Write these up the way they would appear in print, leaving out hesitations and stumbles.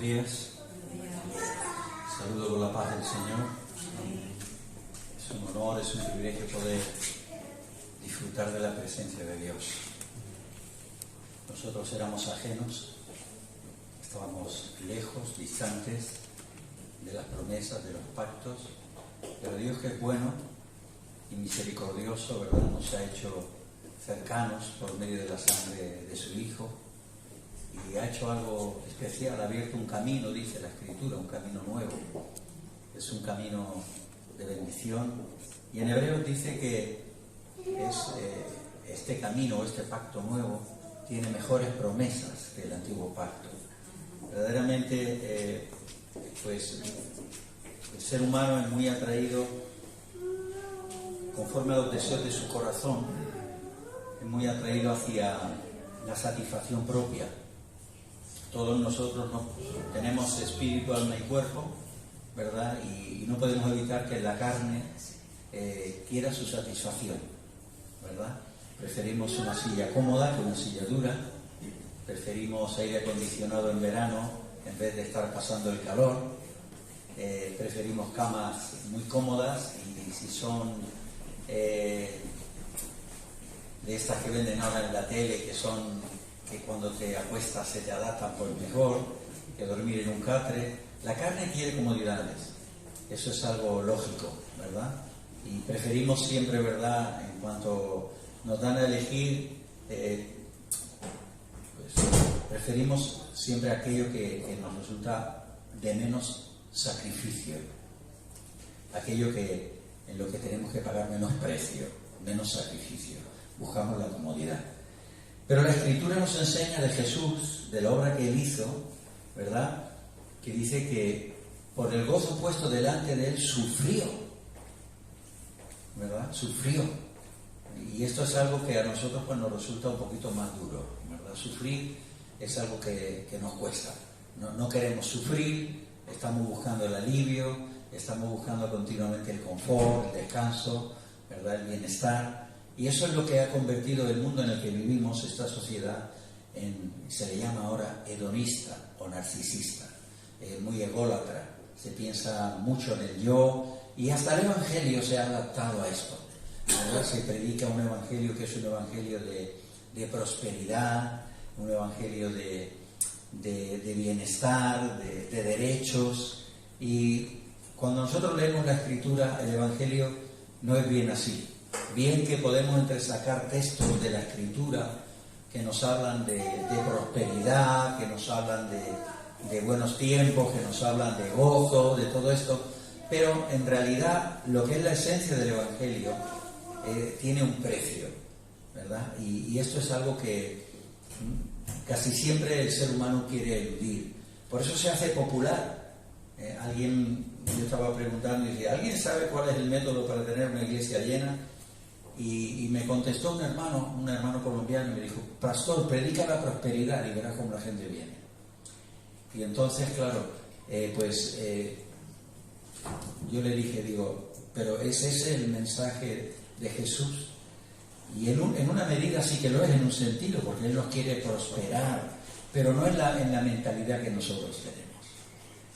días. Saludo con la paz del Señor. Es un honor, es un privilegio poder disfrutar de la presencia de Dios. Nosotros éramos ajenos, estábamos lejos, distantes de las promesas, de los pactos, pero Dios, que es bueno y misericordioso, ¿verdad?, nos ha hecho cercanos por medio de la sangre de su Hijo, y ha hecho algo especial, ha abierto un camino, dice la Escritura, un camino nuevo. Es un camino de bendición, y en Hebreos dice que este camino, este pacto nuevo, tiene mejores promesas que el antiguo pacto. Verdaderamente, pues el ser humano es muy atraído conforme a los deseos de su corazón, es muy atraído hacia la satisfacción propia. Todos nosotros tenemos espíritu, alma y cuerpo, ¿verdad? Y no podemos evitar que la carne quiera su satisfacción, ¿verdad? Preferimos una silla cómoda que una silla dura, preferimos aire acondicionado en verano en vez de estar pasando el calor, preferimos camas muy cómodas, y si son de estas que venden ahora en la tele, que cuando te acuestas se te adaptan por mejor que dormir en un catre. La carne quiere comodidades, eso es algo lógico, ¿verdad? Y preferimos siempre, ¿verdad?, en cuanto nos dan a elegir, pues preferimos siempre aquello que nos resulta de menos sacrificio, aquello en lo que tenemos que pagar menos precio, menos sacrificio. Buscamos la comodidad. Pero la Escritura nos enseña de Jesús, de la obra que Él hizo, ¿verdad?, que dice que por el gozo puesto delante de Él sufrió, ¿verdad? Sufrió. Y esto es algo que a nosotros pues nos resulta un poquito más duro, ¿verdad? Sufrir es algo que nos cuesta. No queremos sufrir, estamos buscando el alivio, estamos buscando continuamente el confort, el descanso, ¿verdad?, el bienestar. Y eso es lo que ha convertido el mundo en el que vivimos, esta sociedad, se le llama ahora hedonista o narcisista, muy ególatra. Se piensa mucho en el yo, y hasta el Evangelio se ha adaptado a esto, ¿verdad? Se predica un Evangelio que es un Evangelio de prosperidad, un Evangelio de bienestar, de derechos. Y cuando nosotros leemos la Escritura, el Evangelio no es bien así. Bien que podemos entresacar textos de la Escritura que nos hablan de prosperidad, que nos hablan de buenos tiempos, que nos hablan de gozo, de todo esto, pero en realidad lo que es la esencia del Evangelio tiene un precio, ¿verdad? Y esto es algo que casi siempre el ser humano quiere eludir. Por eso se hace popular. Yo estaba preguntando y decía, ¿alguien sabe cuál es el método para tener una iglesia llena? Y me contestó un hermano colombiano, y me dijo, pastor, predica la prosperidad y verás cómo la gente viene. Y entonces, claro, yo le dije, pero ¿es ese el mensaje de Jesús? Y en una medida sí que lo es, en un sentido, porque Él nos quiere prosperar, pero no en la mentalidad que nosotros tenemos.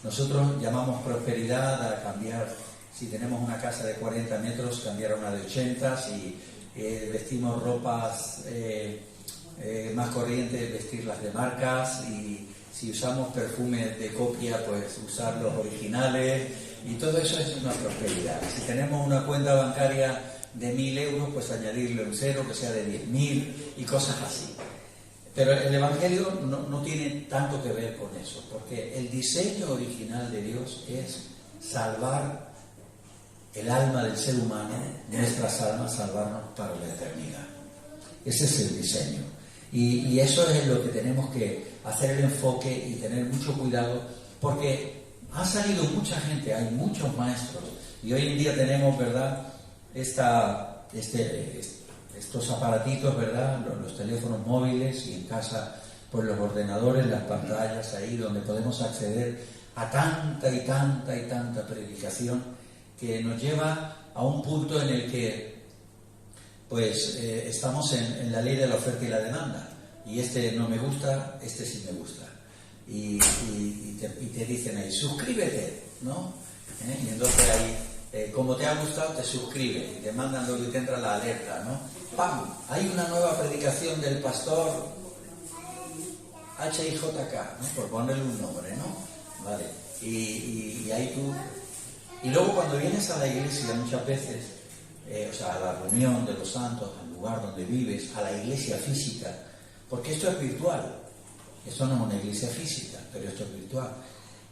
Nosotros llamamos prosperidad a cambiar. Si tenemos una casa de 40 metros, cambiar a una de 80, si vestimos ropas más corrientes, vestirlas de marcas, y si usamos perfumes de copia, pues usar los originales, y todo eso es una prosperidad. Si tenemos una cuenta bancaria de 1.000 euros, pues añadirle un cero, que sea de 10.000, y cosas así. Pero el Evangelio no tiene tanto que ver con eso, porque el diseño original de Dios es salvar el alma del ser humano, nuestras almas, salvarnos para la eternidad. Ese es el diseño. Y eso es lo que tenemos que hacer el enfoque y tener mucho cuidado, porque ha salido mucha gente, hay muchos maestros, y hoy en día tenemos, ¿verdad?, estos aparatitos, ¿verdad?, los teléfonos móviles, y en casa pues los ordenadores, las pantallas ahí donde podemos acceder a tanta y tanta y tanta predicación, que nos lleva a un punto en el que pues estamos en la ley de la oferta y la demanda, y este no me gusta, este sí me gusta, y te dicen ahí, suscríbete, ¿no? Y entonces ahí, como te ha gustado, te suscribes y te mandan luego y te entra la alerta, ¿no? ¡Pam! Hay una nueva predicación del pastor HIJK, ¿no? Por ponerle un nombre, ¿no? Vale. Y ahí tú... Y luego cuando vienes a la iglesia muchas veces, o sea, a la reunión de los santos, al lugar donde vives, a la iglesia física, porque esto es virtual. Esto no es una iglesia física, pero esto es virtual.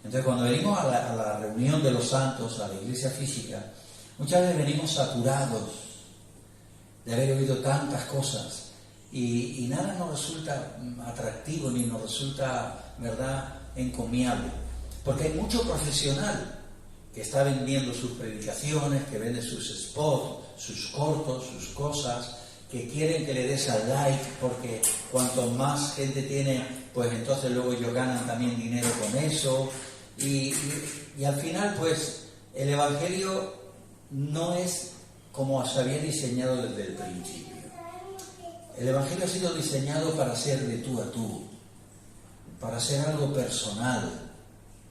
Entonces, cuando venimos a la reunión de los santos, a la iglesia física, muchas veces venimos saturados de haber oído tantas cosas y nada nos resulta atractivo ni nos resulta, ¿verdad?, encomiable. Porque hay mucho profesional que está vendiendo sus predicaciones, que vende sus spots, sus cortos, sus cosas, que quieren que le des al like, porque cuanto más gente tiene, pues entonces luego ellos ganan también dinero con eso. Y al final, pues, el Evangelio no es como se había diseñado desde el principio. El Evangelio ha sido diseñado para ser de tú a tú, para ser algo personal,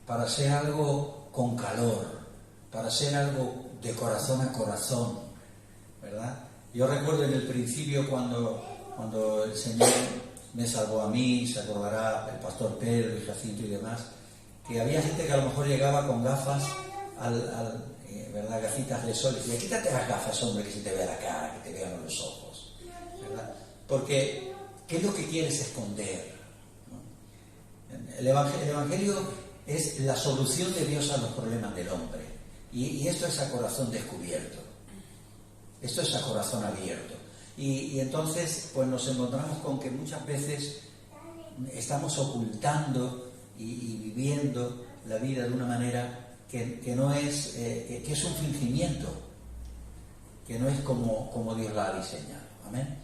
para ser algo con calor, para ser algo de corazón a corazón, ¿verdad? Yo recuerdo en el principio cuando el Señor me salvó a mí, se acordará el pastor Pedro y Jacinto y demás, que había gente que a lo mejor llegaba con gafas, ¿verdad?, gafitas de sol, y decía, quítate las gafas, hombre, que se te vea la cara, que te vean los ojos, ¿verdad? Porque, ¿qué es lo que quieres esconder? ¿No? El Evangelio es la solución de Dios a los problemas del hombre, y esto es a corazón descubierto, esto es a corazón abierto, y entonces pues nos encontramos con que muchas veces estamos ocultando y viviendo la vida de una manera que no es, que es un fingimiento, que no es como Dios la ha diseñado. Amén.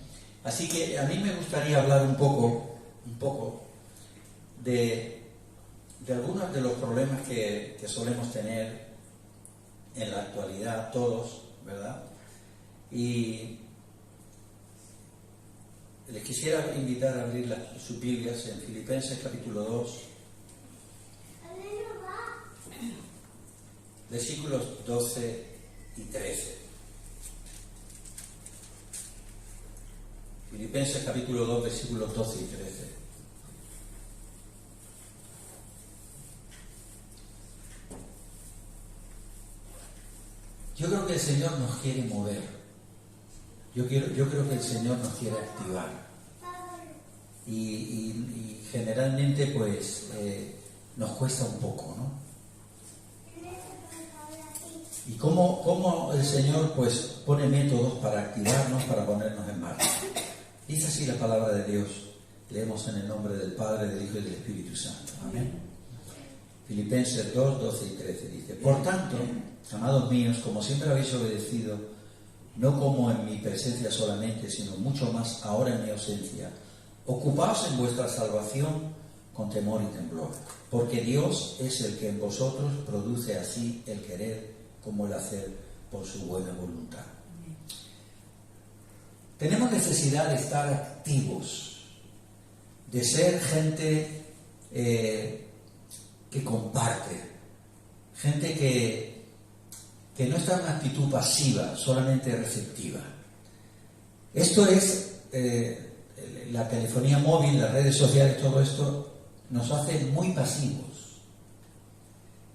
Así que a mí me gustaría hablar un poco de algunos de los problemas que solemos tener en la actualidad todos, ¿verdad? Y les quisiera invitar a abrir sus Biblias en Filipenses capítulo 2, versículos 12 y 13. Filipenses capítulo 2, versículos 12 y 13. Yo creo que el Señor nos quiere mover. Yo creo que el Señor nos quiere activar. Y generalmente pues nos cuesta un poco, ¿no? Y cómo el Señor pues pone métodos para activarnos, para ponernos en marcha. Dice así la palabra de Dios. Leemos en el nombre del Padre, del Hijo y del Espíritu Santo. Amén. Filipenses 2, 12 y 13 dice: Por tanto, amados míos, como siempre habéis obedecido, no como en mi presencia solamente, sino mucho más ahora en mi ausencia, ocupaos en vuestra salvación con temor y temblor, porque Dios es el que en vosotros produce así el querer como el hacer por su buena voluntad. Tenemos necesidad de estar activos, de ser gente que comparte, gente que no está en una actitud pasiva, solamente receptiva. Esto es, la telefonía móvil, las redes sociales, todo esto nos hace muy pasivos.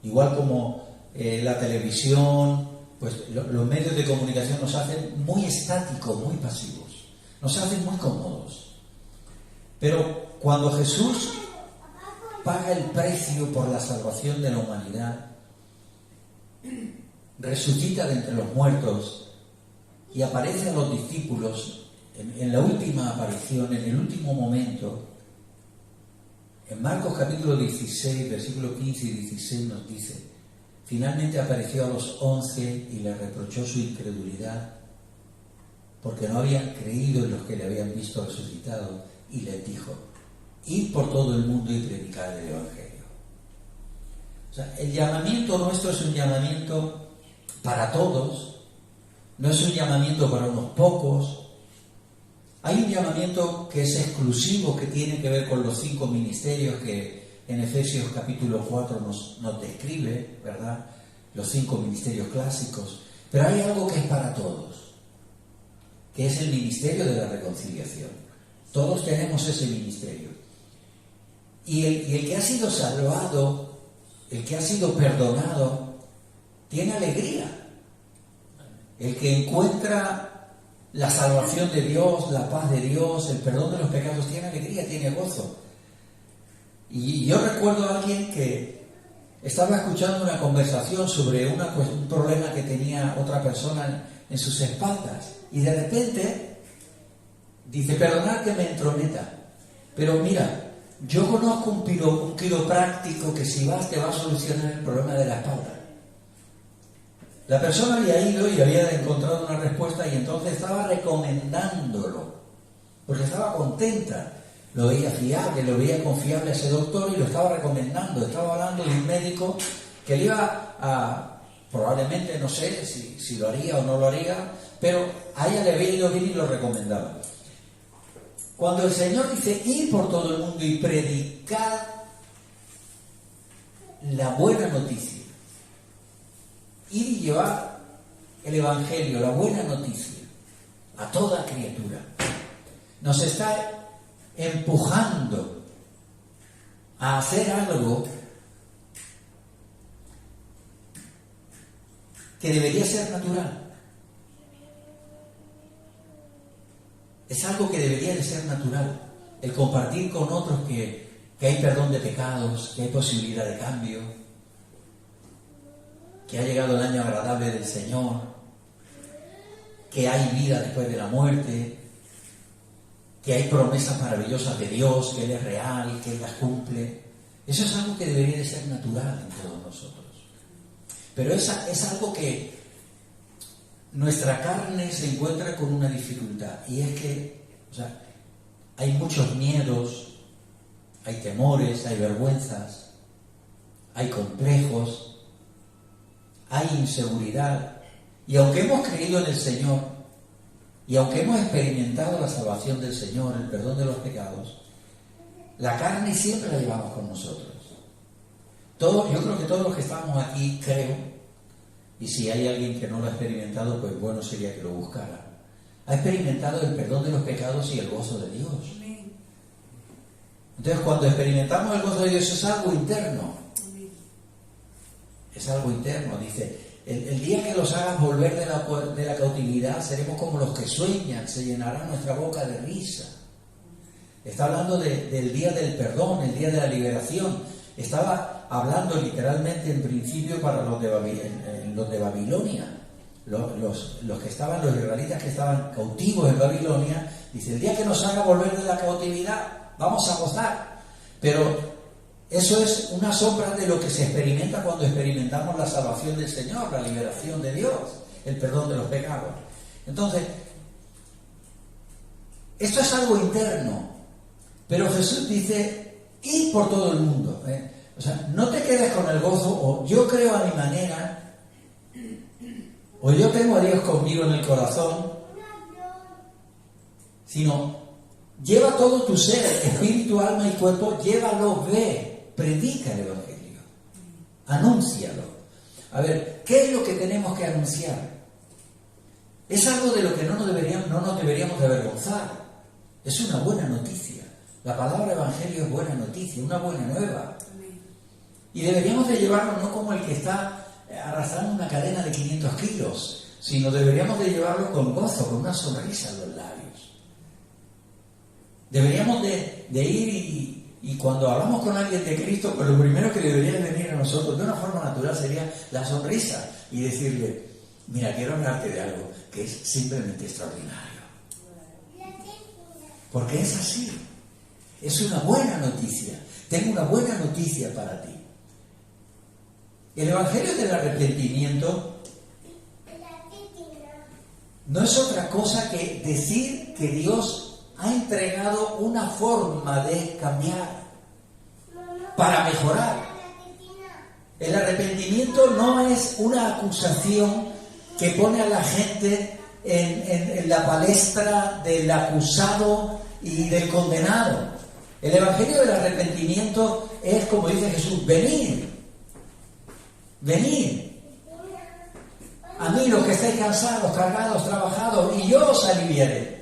Igual como la televisión, pues los medios de comunicación nos hacen muy estáticos, muy pasivos, nos hacen muy cómodos. Pero cuando Jesús paga el precio por la salvación de la humanidad, resucita de entre los muertos y aparece a los discípulos en la última aparición, en el último momento, en Marcos capítulo 16, versículo 15 y 16 nos dice: finalmente apareció a los 11 y les reprochó su incredulidad, porque no habían creído en los que le habían visto resucitado, y les dijo: id por todo el mundo y predicad el Evangelio. O sea, el llamamiento nuestro es un llamamiento para todos, no es un llamamiento para unos pocos. Hay un llamamiento que es exclusivo, que tiene que ver con los 5 ministerios que en Efesios capítulo 4 nos describe, ¿verdad?, los 5 ministerios clásicos. Pero hay algo que es para todos, que es el ministerio de la reconciliación. Todos tenemos ese ministerio. Y el que ha sido salvado, el que ha sido perdonado, tiene alegría. El que encuentra la salvación de Dios, la paz de Dios, el perdón de los pecados, tiene alegría, tiene gozo. Y yo recuerdo a alguien que estaba escuchando una conversación sobre un problema que tenía otra persona en sus espaldas, y de repente dice: perdonad que me entrometa, pero mira, yo conozco un quiropráctico que si vas te va a solucionar el problema de la espalda. La persona había ido y había encontrado una respuesta, y entonces estaba recomendándolo, porque estaba contenta, lo veía fiable, lo veía confiable a ese doctor y lo estaba recomendando. Estaba hablando de un médico que le iba a, probablemente, no sé si lo haría o no lo haría, pero a ella le había ido bien y lo recomendaba. Cuando el Señor dice: ir por todo el mundo y predicar la buena noticia, ir y llevar el Evangelio, la buena noticia, a toda criatura, nos está empujando a hacer algo que debería ser natural. Es algo que debería de ser natural, el compartir con otros que hay perdón de pecados, que hay posibilidad de cambio, que ha llegado el año agradable del Señor, que hay vida después de la muerte, que hay promesas maravillosas de Dios, que Él es real, que Él las cumple. Eso es algo que debería de ser natural en todos nosotros. Pero es algo que nuestra carne se encuentra con una dificultad, y es que, hay muchos miedos, hay temores, hay vergüenzas, hay complejos, hay inseguridad, y aunque hemos creído en el Señor, y aunque hemos experimentado la salvación del Señor, el perdón de los pecados, la carne siempre la llevamos con nosotros. Yo creo que todos los que estamos aquí, creo, y si hay alguien que no lo ha experimentado, pues bueno sería que lo buscara, ha experimentado el perdón de los pecados y el gozo de Dios. Entonces, cuando experimentamos el gozo de Dios, es algo interno. Es algo interno. Dice: el día que los hagas volver de la cautividad, seremos como los que sueñan, se llenará nuestra boca de risa. Está hablando del día del perdón, el día de la liberación. Estaba hablando literalmente en principio para los de Babilonia. Los que estaban, los israelitas que estaban cautivos en Babilonia, dice: el día que nos haga volver de la cautividad, vamos a gozar. Pero eso es una sombra de lo que se experimenta cuando experimentamos la salvación del Señor, la liberación de Dios, el perdón de los pecados. Entonces, esto es algo interno, pero Jesús dice: id por todo el mundo. No te quedes con el gozo, o yo creo a mi manera, o yo tengo a Dios conmigo en el corazón, sino lleva todo tu ser, espíritu, alma y cuerpo, llévalo, ve, predica el Evangelio, anúncialo. A ver, ¿qué es lo que tenemos que anunciar? Es algo de lo que no nos deberíamos de avergonzar. Es una buena noticia. La palabra Evangelio es buena noticia, una buena nueva. Y deberíamos de llevarlo no como el que está arrastrando una cadena de 500 kilos, sino deberíamos de llevarlo con gozo, con una sonrisa en los labios. Deberíamos de ir y cuando hablamos con alguien de Cristo, pues lo primero que debería de venir a nosotros de una forma natural sería la sonrisa y decirle: mira, quiero hablarte de algo que es simplemente extraordinario. Porque es así. Es una buena noticia. Tengo una buena noticia para ti. El Evangelio del arrepentimiento no es otra cosa que decir que Dios ha entregado una forma de cambiar para mejorar. El arrepentimiento no es una acusación que pone a la gente en la palestra del acusado y del condenado. El Evangelio del arrepentimiento es como dice Jesús, venid, venid. A mí los que estáis cansados, cargados, trabajados, y yo os aliviaré.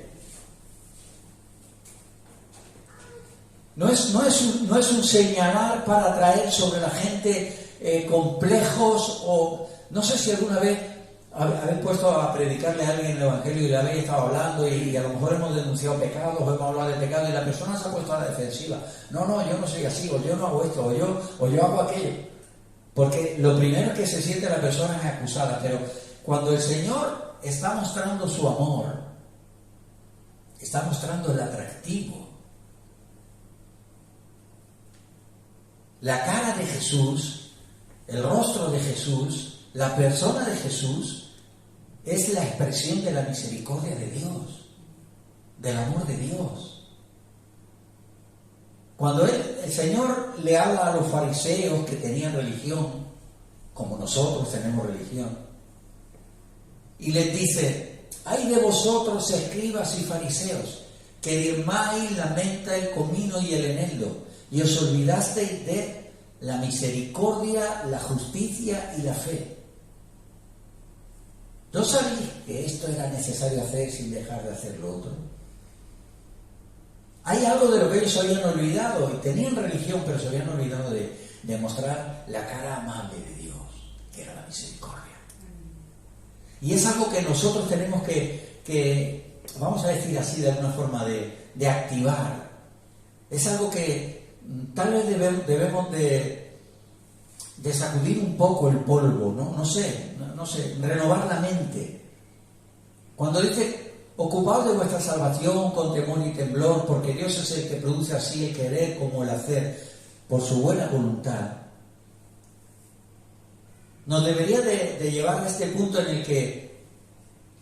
No es un señalar para traer sobre la gente complejos o... No sé si alguna vez habéis puesto a predicarle a alguien el Evangelio y le habéis estado hablando y a lo mejor hemos denunciado pecados o hemos hablado de pecado y la persona se ha puesto a la defensiva. No, yo no soy así, o yo no hago esto, o yo hago aquello. Porque lo primero que se siente la persona es acusada, pero cuando el Señor está mostrando su amor, está mostrando el atractivo. La cara de Jesús, el rostro de Jesús, la persona de Jesús es la expresión de la misericordia de Dios, del amor de Dios. Cuando el Señor le habla a los fariseos que tenían religión, como nosotros tenemos religión, y les dice: ay de vosotros, escribas y fariseos, que diezmáis la menta, el comino y el eneldo, y os olvidasteis de la misericordia, la justicia y la fe. ¿No sabéis que esto era necesario hacer sin dejar de hacer lo otro? Hay algo de lo que ellos se habían olvidado, y tenían religión, pero se habían olvidado de mostrar la cara amable de Dios, que era la misericordia. Y es algo que nosotros tenemos que vamos a decir así de alguna forma, de activar. Es algo que tal vez debemos de sacudir un poco el polvo, ¿no? No sé, renovar la mente. Cuando dice: ocupaos de vuestra salvación con temor y temblor, porque Dios es el que produce así el querer como el hacer, por su buena voluntad. Nos debería de llevar a este punto en el que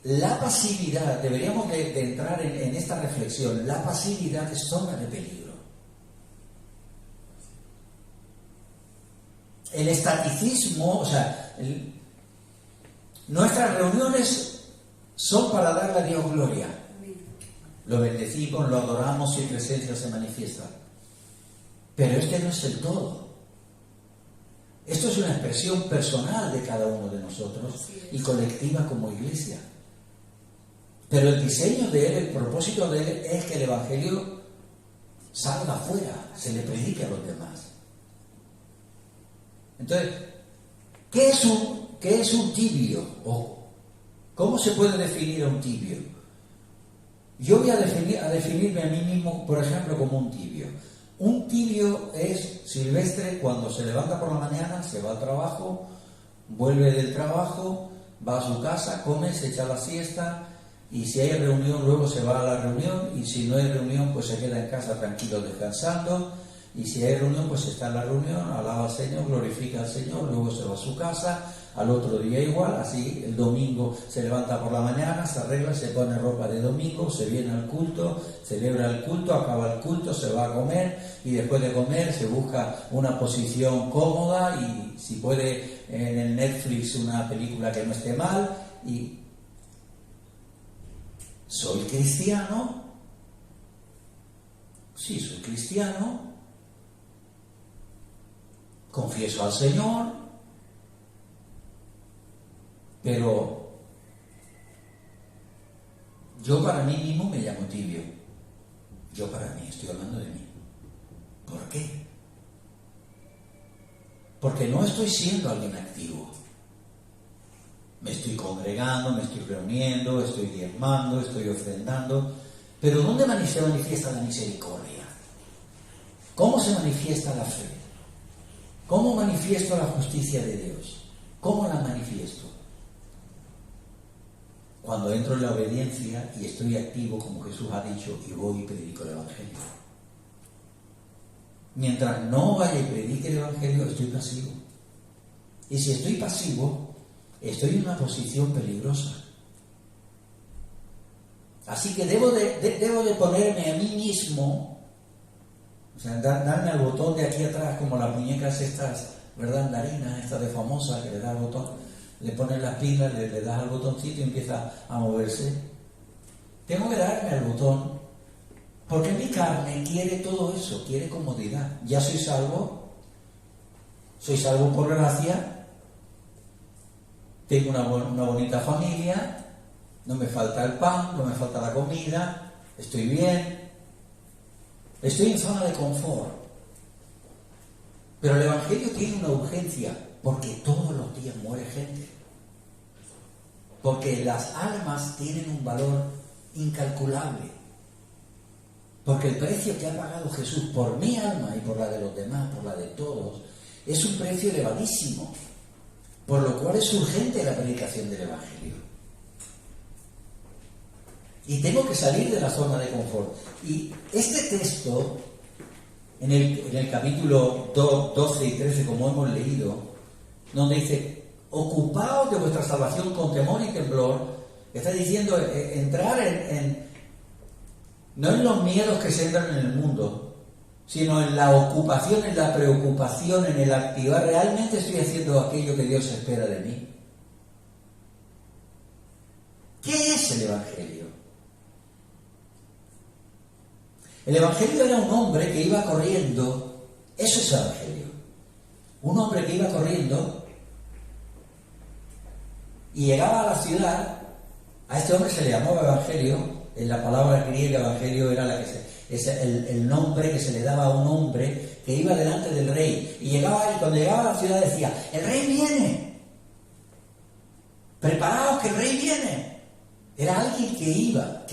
la pasividad, deberíamos de entrar en esta reflexión, la pasividad es zona de peligro. El estaticismo, o sea, nuestras reuniones son para darle a Dios gloria. Lo bendecimos, lo adoramos y su presencia se manifiesta. Pero este no es el todo. Esto es una expresión personal de cada uno de nosotros y colectiva como iglesia. Pero el diseño de él, el propósito de él es que el Evangelio salga afuera, se le predique a los demás. Entonces, ¿qué es un tibio? ¿O cómo se puede definir a un tibio? Yo voy a definirme a mí mismo, por ejemplo, como un tibio. Un tibio es Silvestre cuando se levanta por la mañana, se va al trabajo, vuelve del trabajo, va a su casa, come, se echa la siesta, y si hay reunión luego se va a la reunión, y si no hay reunión pues se queda en casa tranquilo descansando, y si hay reunión pues está en la reunión, alaba al Señor, glorifica al Señor, luego se va a su casa, al otro día igual, así el domingo se levanta por la mañana, se arregla, se pone ropa de domingo, se viene al culto, celebra el culto, acaba el culto, se va a comer, y después de comer se busca una posición cómoda y si puede en el Netflix una película que no esté mal. Y ¿soy cristiano? Sí, soy cristiano. Confieso al Señor. Pero yo para mí mismo me llamo tibio. Yo para mí, estoy hablando de mí. ¿Por qué? Porque no estoy siendo alguien activo. Me estoy congregando, me estoy reuniendo, estoy diezmando, estoy ofrendando. Pero ¿dónde se manifiesta la misericordia? ¿Cómo se manifiesta la fe? ¿Cómo manifiesto la justicia de Dios? ¿Cómo la manifiesto? Cuando entro en la obediencia y estoy activo, como Jesús ha dicho, y voy y predico el Evangelio. Mientras no vaya y predique el Evangelio, estoy pasivo. Y si estoy pasivo, estoy en una posición peligrosa. Así que debo de ponerme a mí mismo, o sea, darme al botón de aquí atrás, como las muñecas estas, ¿verdad? Andarinas, estas de famosa, que le da el botón. Le pones las pilas, le das al botoncito y empieza a moverse. Tengo que darme al botón, porque mi carne quiere todo eso, quiere comodidad. Ya soy salvo, Soy salvo por gracia, tengo una bonita familia, no me falta el pan, no me falta la comida, estoy bien, estoy en zona de confort. Pero el Evangelio tiene una urgencia, porque todos los días muere gente. Porque las almas tienen un valor incalculable. Porque el precio que ha pagado Jesús por mi alma y por la de los demás, por la de todos, es un precio elevadísimo. Por lo cual es urgente la predicación del Evangelio. Y tengo que salir de la zona de confort. Y este texto, en el capítulo 12 y 13, como hemos leído, donde dice, ocupaos de vuestra salvación con temor y temblor, está diciendo entrar no en los miedos que se entran en el mundo, sino en la ocupación, en la preocupación, en el activar. ¿Realmente estoy haciendo aquello que Dios espera de mí? ¿Qué es el Evangelio? El Evangelio era un hombre que iba corriendo. Eso es el Evangelio. Un hombre que iba corriendo y llegaba a la ciudad. A este hombre se le llamaba Evangelio. En la palabra griega Evangelio era es el nombre que se le daba a un hombre que iba delante del rey. Y cuando llegaba a la ciudad decía, el rey viene. Preparaos que el rey viene. Era alguien que iba.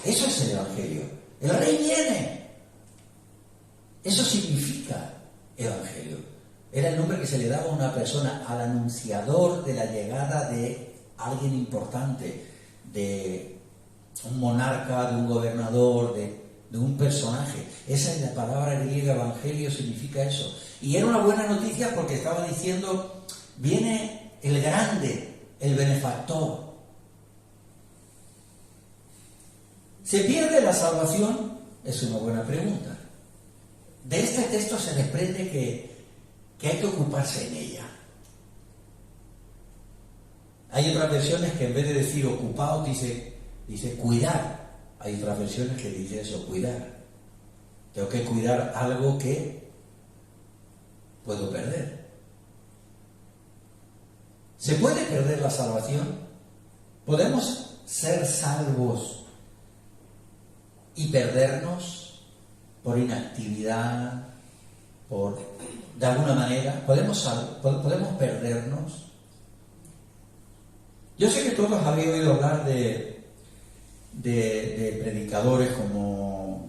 Eso es el Evangelio. El rey viene. Eso significa Evangelio. Era el nombre que se le daba a una persona, al anunciador de la llegada de alguien importante, de un monarca, de un gobernador, de un personaje. Esa es la palabra griega, Evangelio, significa eso. Y era una buena noticia porque estaba diciendo, viene el grande, el benefactor. ¿Se pierde la salvación? Es una buena pregunta. De este texto se desprende que hay que ocuparse en ella. Hay otras versiones que en vez de decir ocupaos, dice cuidar. Hay otras versiones que dice eso, cuidar. Tengo que cuidar algo que puedo perder. ¿Se puede perder la salvación? ¿Podemos ser salvos y perdernos por inactividad, de alguna manera? ¿Podemos perdernos? Yo sé que todos habéis oído hablar de predicadores como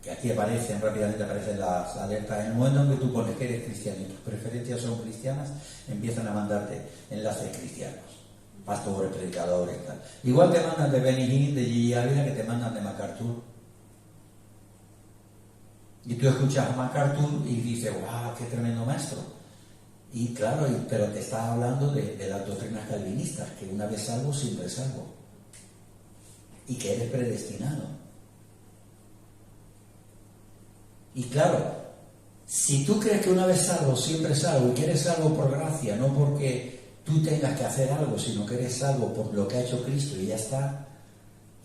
que aquí rápidamente aparecen las alertas. En el momento en que tú pones que eres cristiano y tus preferencias son cristianas, empiezan a mandarte enlaces cristianos, pastores, predicadores, tal. Igual te mandan de Benny Hinn, de G. Ávila, que te mandan de MacArthur. Y tú escuchas a MacArthur y dices, ¡wow, qué tremendo maestro! Y claro, pero te está hablando de las doctrinas calvinistas, que una vez salvo, siempre salvo. Y que eres predestinado. Y claro, si tú crees que una vez salvo, siempre salvo, y que eres salvo por gracia, no porque tú tengas que hacer algo, sino que eres salvo por lo que ha hecho Cristo y ya está,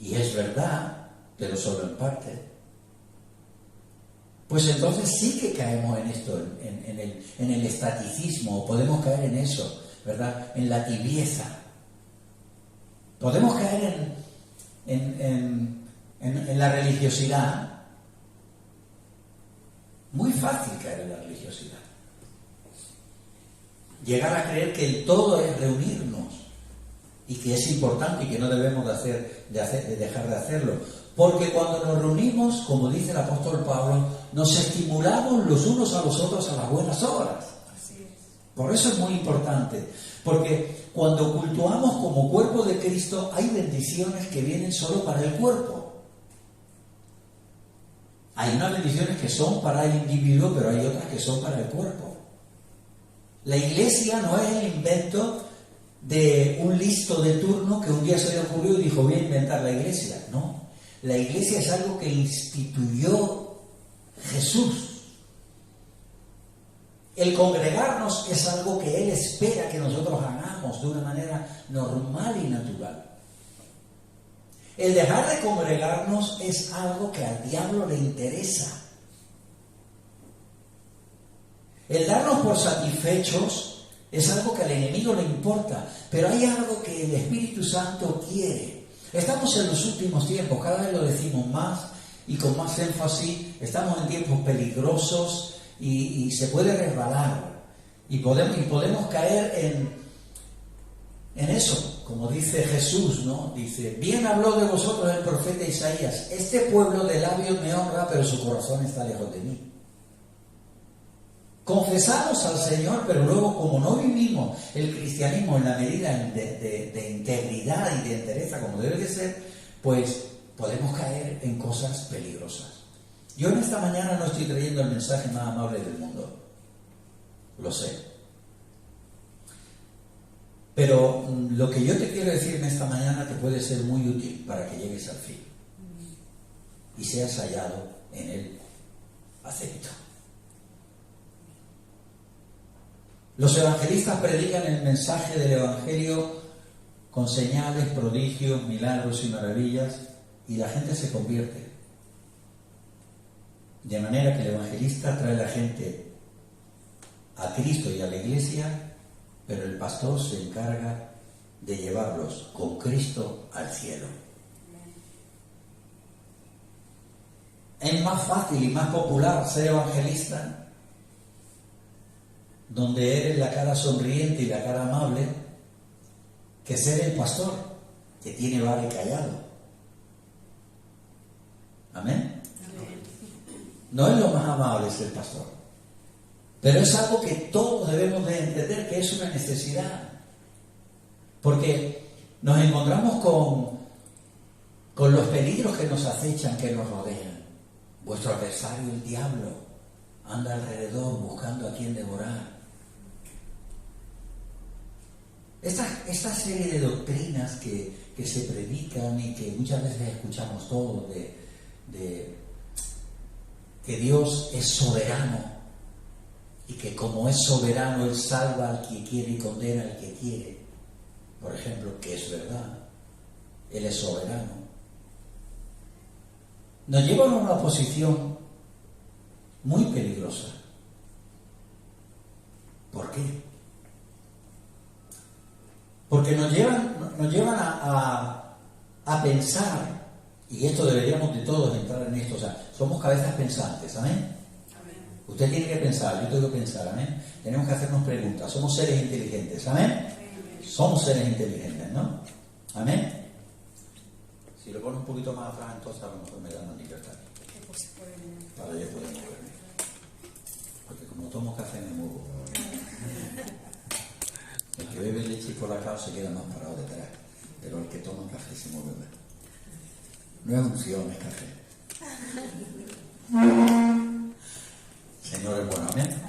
y es verdad, pero solo en parte, pues entonces sí que caemos en esto, en el estaticismo, o podemos caer en eso, ¿verdad? En la tibieza. Podemos caer en la religiosidad. Muy fácil caer en la religiosidad. Llegar a creer que el todo es reunirnos y que es importante y que no debemos de dejar de hacerlo. Porque cuando nos reunimos, como dice el apóstol Pablo, nos estimulamos los unos a los otros a las buenas obras. Así es. Por eso es muy importante. Porque cuando cultuamos como cuerpo de Cristo, hay bendiciones que vienen solo para el cuerpo. Hay unas bendiciones que son para el individuo, pero hay otras que son para el cuerpo. La iglesia no es el invento de un listo de turno que un día se le ocurrió y dijo, voy a inventar la iglesia. No. La iglesia es algo que instituyó Jesús. El congregarnos es algo que Él espera que nosotros hagamos de una manera normal y natural. El dejar de congregarnos es algo que al diablo le interesa. El darnos por satisfechos es algo que al enemigo le importa, pero hay algo que el Espíritu Santo quiere. Estamos en los últimos tiempos, cada vez lo decimos más y con más énfasis. Estamos en tiempos peligrosos y se puede resbalar y podemos caer en eso, como dice Jesús, ¿no? Dice: bien habló de vosotros el profeta Isaías, este pueblo de labios me honra, pero su corazón está lejos de mí. Confesamos al Señor, pero luego, como no vivimos el cristianismo en la medida de integridad y de entereza como debe de ser, pues podemos caer en cosas peligrosas. Yo en esta mañana no estoy trayendo el mensaje más amable del mundo, lo sé. Pero lo que yo te quiero decir en esta mañana te puede ser muy útil para que llegues al fin y seas hallado en el acepto. Los evangelistas predican el mensaje del Evangelio con señales, prodigios, milagros y maravillas, y la gente se convierte. De manera que el evangelista trae a la gente a Cristo y a la iglesia, pero el pastor se encarga de llevarlos con Cristo al cielo. Es más fácil y más popular ser evangelista donde eres la cara sonriente y la cara amable, que ser el pastor que tiene vara y callado. ¿Amén? No es lo más amable ser pastor, pero es algo que todos debemos de entender que es una necesidad, porque nos encontramos con los peligros que nos acechan, que nos rodean. Vuestro adversario, el diablo, anda alrededor buscando a quien devorar. Esta serie de doctrinas que se predican y que muchas veces escuchamos todos, de que Dios es soberano y que como es soberano Él salva al que quiere y condena al que quiere, por ejemplo, que es verdad, Él es soberano, nos llevan a una posición muy peligrosa. ¿Por qué? Porque nos llevan a pensar, y esto deberíamos de todos entrar en esto, o sea, somos cabezas pensantes, ¿amén? Amén. Usted tiene que pensar, yo tengo que pensar, ¿amén? Tenemos que hacernos preguntas, somos seres inteligentes, ¿amén? Amén. Somos seres inteligentes, ¿no? ¿Amén? Si lo pones un poquito más atrás, entonces a lo mejor me dan más libertad. Para yo poder moverme. Porque como tomo café me muevo. El que bebe leche por la casa se queda más parado detrás, pero el que toma café se mueve más. No es unción, es café. Señor es bueno, amén.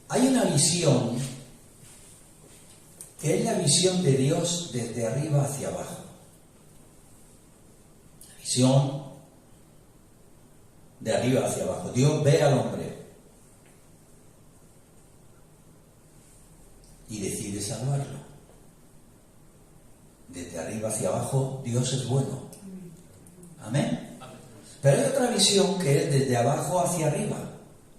Hay una visión que es la visión de Dios desde arriba hacia abajo. La visión de arriba hacia abajo. Dios ve al hombre y decide salvarlo. Desde arriba hacia abajo, Dios es bueno. Amén. Pero hay otra visión que es desde abajo hacia arriba.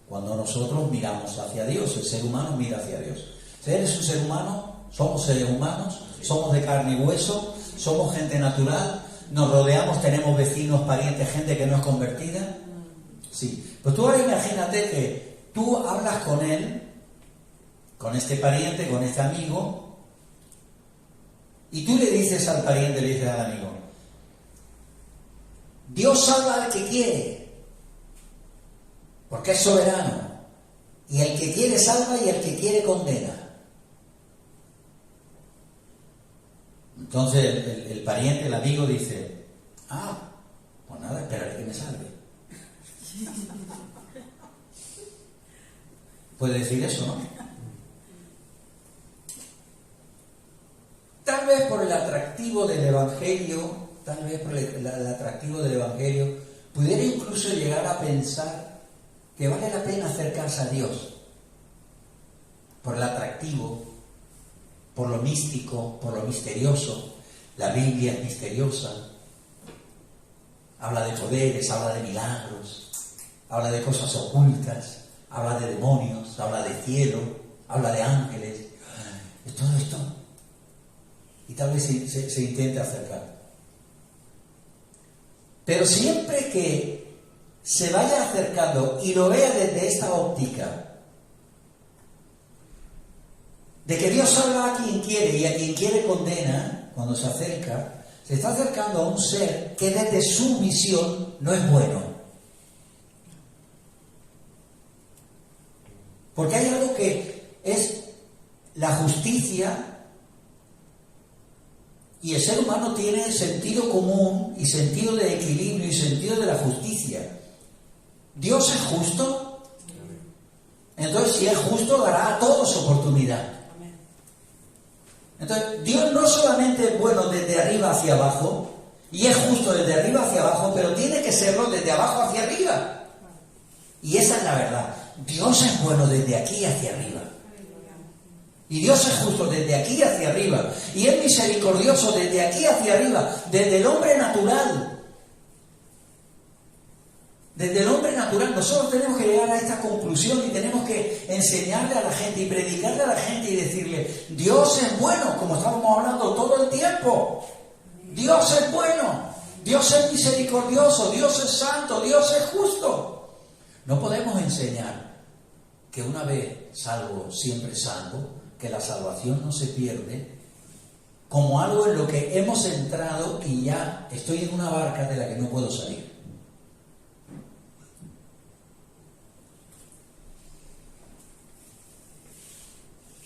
Cuando nosotros miramos hacia Dios, el ser humano mira hacia Dios. Si eres un ser humano, somos seres humanos, somos de carne y hueso, somos gente natural, nos rodeamos, tenemos vecinos, parientes, gente que no es convertida. Sí, pues tú ahora imagínate que tú hablas con él, con este pariente, con este amigo, y tú le dices al pariente, le dices al amigo: Dios salva al que quiere, porque es soberano, y el que quiere salva y el que quiere condena. Entonces el pariente, el amigo dice: pues nada, esperaré que me salve. Puede decir eso, ¿no? Tal vez por el atractivo del Evangelio, pudiera incluso llegar a pensar que vale la pena acercarse a Dios. Por el atractivo, por lo místico, por lo misterioso. La Biblia es misteriosa. habla de poderes, habla de milagros, habla de cosas ocultas, habla de demonios, habla de cielo, habla de ángeles, de todo esto. Y tal vez se intente acercar. Pero siempre que se vaya acercando y lo vea desde esta óptica, de que Dios salva a quien quiere y a quien quiere condena, cuando se acerca, se está acercando a un ser que desde su visión no es bueno. Porque hay algo que es la justicia, y el ser humano tiene sentido común y sentido de equilibrio y sentido de la justicia. ¿Dios es justo? Entonces, si es justo, dará a todos oportunidad. Entonces, Dios no solamente es bueno desde arriba hacia abajo, y es justo desde arriba hacia abajo, pero tiene que serlo desde abajo hacia arriba. Y esa es la verdad. Dios es bueno desde aquí hacia arriba. Y Dios es justo desde aquí hacia arriba. Y es misericordioso desde aquí hacia arriba, desde el hombre natural. Desde el hombre natural. Nosotros tenemos que llegar a esta conclusión y tenemos que enseñarle a la gente y predicarle a la gente y decirle: Dios es bueno, como estábamos hablando todo el tiempo. Dios es bueno, Dios es misericordioso, Dios es santo, Dios es justo. No podemos enseñar que una vez salvo, siempre salvo, que la salvación no se pierde, como algo en lo que hemos entrado y ya estoy en una barca de la que no puedo salir.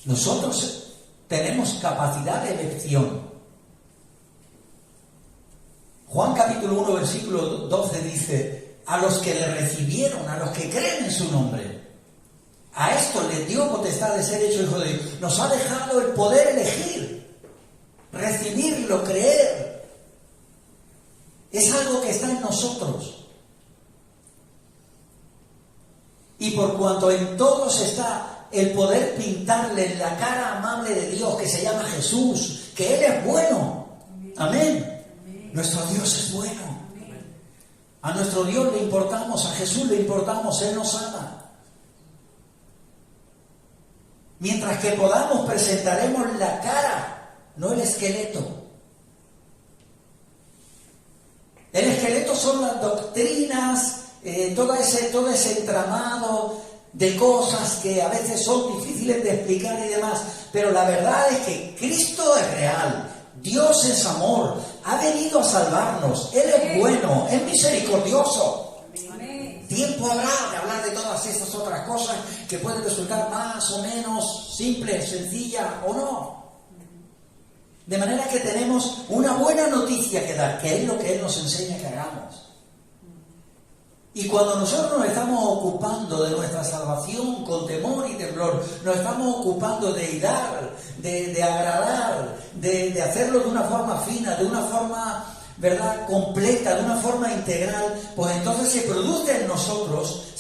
Nosotros tenemos capacidad de elección. Juan capítulo 1 versículo 12 dice: a los que le recibieron, a los que creen en su nombre, a esto les dio potestad de ser hecho hijo de Dios. Nos ha dejado el poder elegir, recibirlo, creer. Es algo que está en nosotros. Y por cuanto en todos está el poder pintarle la cara amable de Dios, que se llama Jesús, que Él es bueno. Amén. Nuestro Dios es bueno. A nuestro Dios le importamos, a Jesús le importamos, Él nos ama. Mientras que podamos, presentaremos la cara, no el esqueleto. El esqueleto son las doctrinas, todo ese entramado de cosas que a veces son difíciles de explicar y demás. Pero la verdad es que Cristo es real, Dios es amor, ha venido a salvarnos, Él es bueno, es misericordioso. Tiempo habrá de hablar de todas estas otras cosas que pueden resultar más o menos simples, sencillas o no. De manera que tenemos una buena noticia que dar, que es lo que Él nos enseña que hagamos. Y cuando nosotros nos estamos ocupando de nuestra salvación con temor y temblor, nos estamos ocupando de dar, de agradar, de hacerlo de una forma fina, de una forma, ¿verdad?, completa, de una forma integral, pues entonces se produce en nosotros,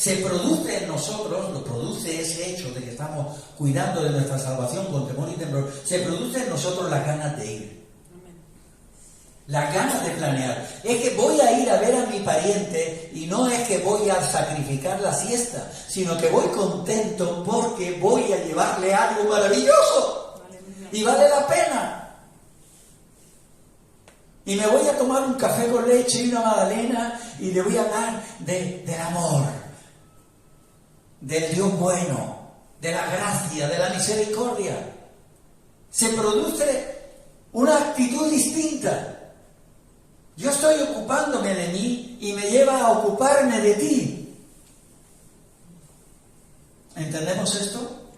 lo produce ese hecho de que estamos cuidando de nuestra salvación con temor y temblor, se produce en nosotros las ganas de ir. Las ganas de planear. Es que voy a ir a ver a mi pariente y no es que voy a sacrificar la siesta, sino que voy contento porque voy a llevarle algo maravilloso. Y vale la pena. Y me voy a tomar un café con leche y una magdalena y le voy a hablar del amor, del Dios bueno, de la gracia, de la misericordia. Se produce una actitud distinta. Yo estoy ocupándome de mí y me lleva a ocuparme de ti. ¿Entendemos esto?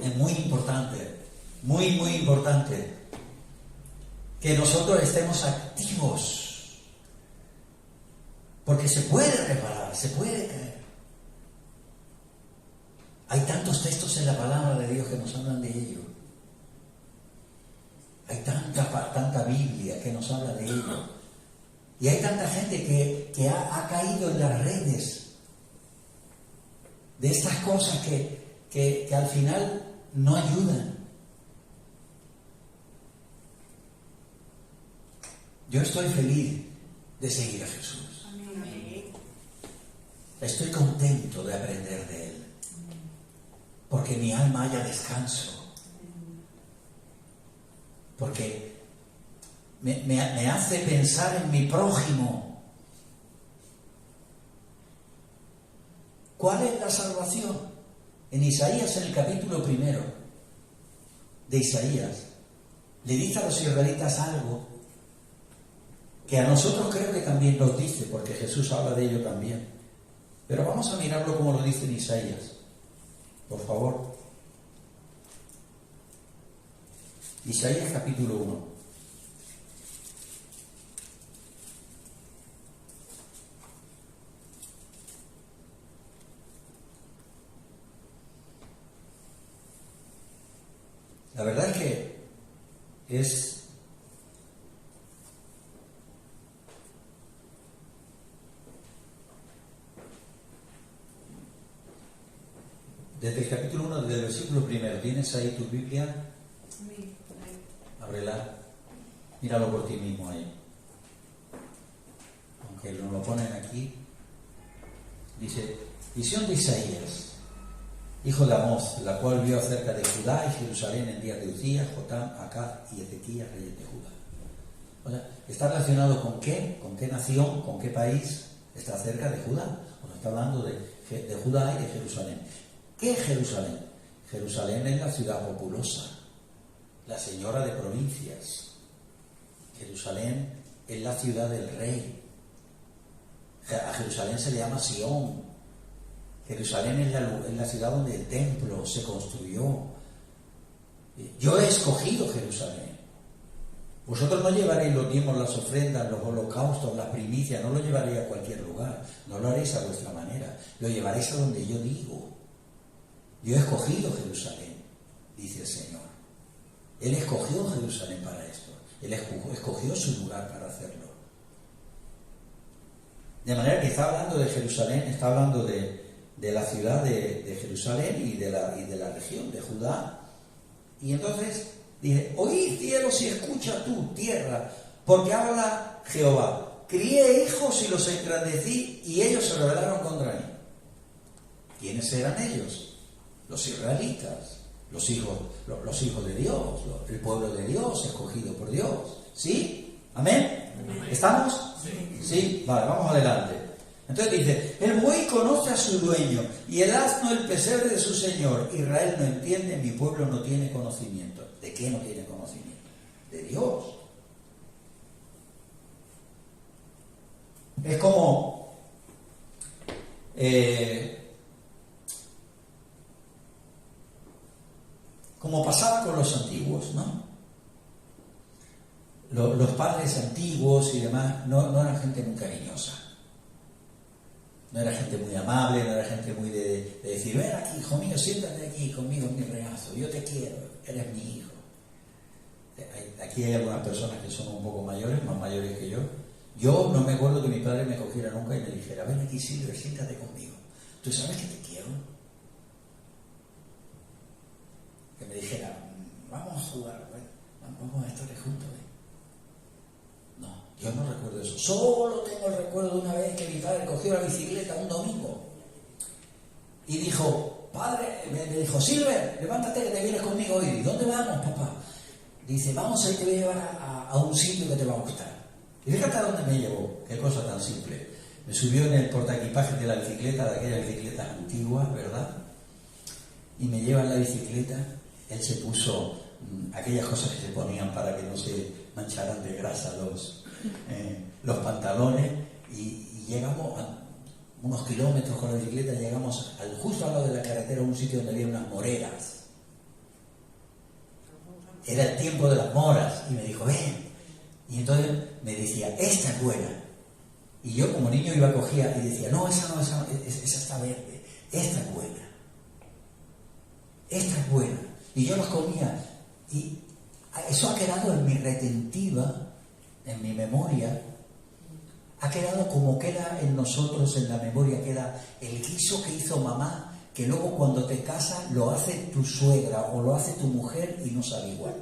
Es muy importante, muy, muy importante que nosotros estemos activos, porque se puede reparar, se puede caer. Hay tantos textos en la palabra de Dios que nos hablan de ello. Hay tanta Biblia que nos habla de ello. Y hay tanta gente que ha caído en las redes de estas cosas que al final no ayudan. Yo estoy feliz de seguir a Jesús. Amén. Estoy contento de aprender de Él, porque mi alma haya descanso, porque me hace pensar en mi prójimo. ¿Cuál es la salvación? En Isaías, en el capítulo 1 de Isaías, le dice a los israelitas algo que a nosotros creo que también nos dice, porque Jesús habla de ello también. Pero vamos a mirarlo como lo dice en Isaías, por favor. Isaías capítulo 1. La verdad es que es desde el capítulo 1, desde el versículo 1. ¿Tienes ahí tu Biblia? Ábrela. Míralo por ti mismo ahí. Aunque nos lo ponen aquí. Dice, visión de Isaías, hijo de Amós, la cual vio acerca de Judá y Jerusalén en días de Uzías, Jotam, Acaz y Ezequías, reyes de Judá. O sea, ¿está relacionado con qué? ¿Con qué nación? ¿Con qué país? Está cerca de Judá. Bueno, está hablando de Judá y de Jerusalén. ¿Qué es Jerusalén? Jerusalén es la ciudad populosa, la señora de provincias. Jerusalén es la ciudad del rey. A Jerusalén se le llama Sión. Jerusalén es la ciudad donde el templo se construyó. Yo he escogido Jerusalén. Vosotros no llevaréis los diezmos, las ofrendas, los holocaustos, las primicias, no lo llevaréis a cualquier lugar, no lo haréis a vuestra manera, lo llevaréis a donde yo digo. Yo he escogido Jerusalén, dice el Señor. Él escogió Jerusalén para esto, Él escogió su lugar para hacerlo. De manera que está hablando de Jerusalén, está hablando de la ciudad de Jerusalén y de la región de Judá. Y entonces dice, oíd cielos y escucha tú, tierra, porque habla Jehová. Crié hijos y los engrandecí y ellos se rebelaron contra mí. ¿Quiénes eran ellos? Los israelitas, los hijos de Dios, el pueblo de Dios, escogido por Dios. ¿Sí? ¿Amén? ¿Estamos? Sí. Vale, vamos adelante. Entonces dice, el buey conoce a su dueño y el asno el pesebre de su señor. Israel no entiende, mi pueblo no tiene conocimiento. ¿De qué no tiene conocimiento? De Dios. Es como pasaba con los antiguos, ¿no? Los padres antiguos y demás no eran gente muy cariñosa. No era gente muy amable, no era gente muy de decir, ven aquí, hijo mío, siéntate aquí conmigo en mi regazo, yo te quiero, eres mi hijo. Aquí hay algunas personas que son un poco mayores, más mayores que yo. Yo no me acuerdo que mi padre me cogiera nunca y me dijera, ven aquí, Silvia, siéntate conmigo. ¿Tú sabes que te quiero? Que me dijera, vamos a jugar, vamos a estar juntos. No, yo no recuerdo eso. Solo tengo el recuerdo de una vez que mi padre cogió la bicicleta un domingo y dijo, padre, me dijo, Silver, levántate que te vienes conmigo hoy. ¿Y dónde vamos, papá? Dice, vamos a ir, te voy a llevar a un sitio que te va a gustar. Y fíjate a dónde me llevó, qué cosa tan simple. Me subió en el portaequipaje de la bicicleta, de aquellas bicicletas antiguas, ¿verdad? Y me lleva en la bicicleta, él se puso aquellas cosas que se ponían para que no se mancharan de grasa los pantalones y llegamos a unos kilómetros con la bicicleta, llegamos justo al lado de la carretera a un sitio donde había unas moreras. Era el tiempo de las moras y me dijo, ven. Y entonces me decía, esta es buena. Y yo como niño iba, cogía y decía, no, esa está verde, esta es buena. Esta es buena. Y yo los comía. Y eso ha quedado en mi retentiva, en mi memoria. Ha quedado como queda en nosotros, en la memoria, queda el guiso que hizo mamá, que luego cuando te casas lo hace tu suegra o lo hace tu mujer y no sabe igual.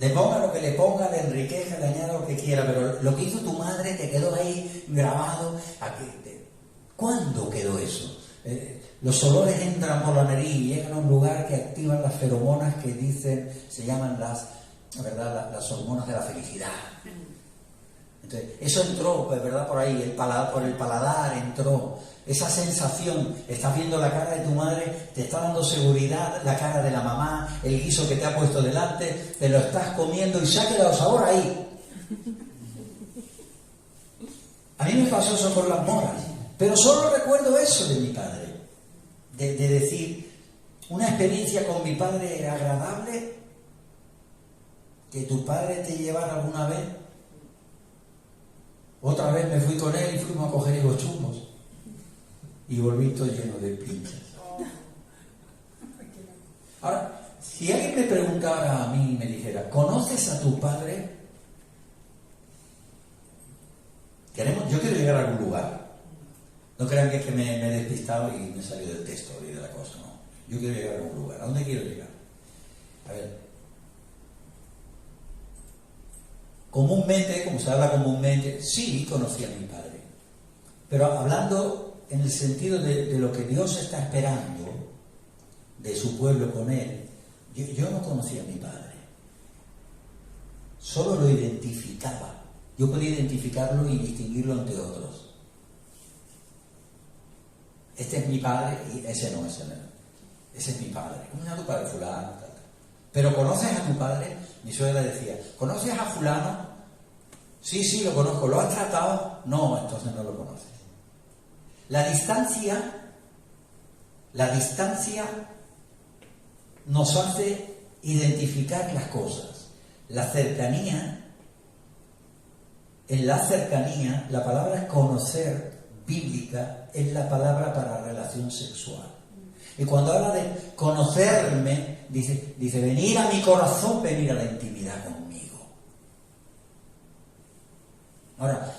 Le ponga lo que le ponga, le enriquezca, le añada lo que quiera, pero lo que hizo tu madre te quedó ahí grabado. ¿Cuándo quedó eso? Los olores entran por la nariz y llegan a un lugar que activan las feromonas que dicen, se llaman las hormonas de la felicidad. Entonces, eso entró, pues, ¿verdad? Por ahí, por el paladar entró. Esa sensación, estás viendo la cara de tu madre, te está dando seguridad, la cara de la mamá, el guiso que te ha puesto delante, te lo estás comiendo y se ha quedado sabor ahí. A mí me pasó eso con las moras, pero solo recuerdo eso de mi padre. De decir, una experiencia con mi padre agradable, que tu padre te llevara alguna vez. Otra vez me fui con él y fuimos a coger higos chumbos. Y volví todo lleno de pinchas. Ahora, si alguien me preguntara a mí y me dijera, ¿conoces a tu padre? Yo quiero llegar a algún lugar. No crean que es que me he despistado y me he salido del texto y de la cosa, no. Yo quiero llegar a algún lugar. ¿A dónde quiero llegar? A ver. Comúnmente, como se habla comúnmente, sí conocí a mi padre. Pero hablando en el sentido de lo que Dios está esperando de su pueblo con él, yo no conocía a mi padre. Solo lo identificaba. Yo podía identificarlo y distinguirlo entre otros. Este es mi padre y ese no. Ese es mi padre. Mira tu padre fulano. Tal. Pero ¿conoces a tu padre? Mi suegra decía, ¿conoces a fulano? Sí, lo conozco. ¿Lo has tratado? No, entonces no lo conoces. La distancia nos hace identificar las cosas. En la cercanía, la palabra conocer bíblica es la palabra para relación sexual. Y cuando habla de conocerme, dice venir a mi corazón, venir a la intimidad conmigo. Ahora,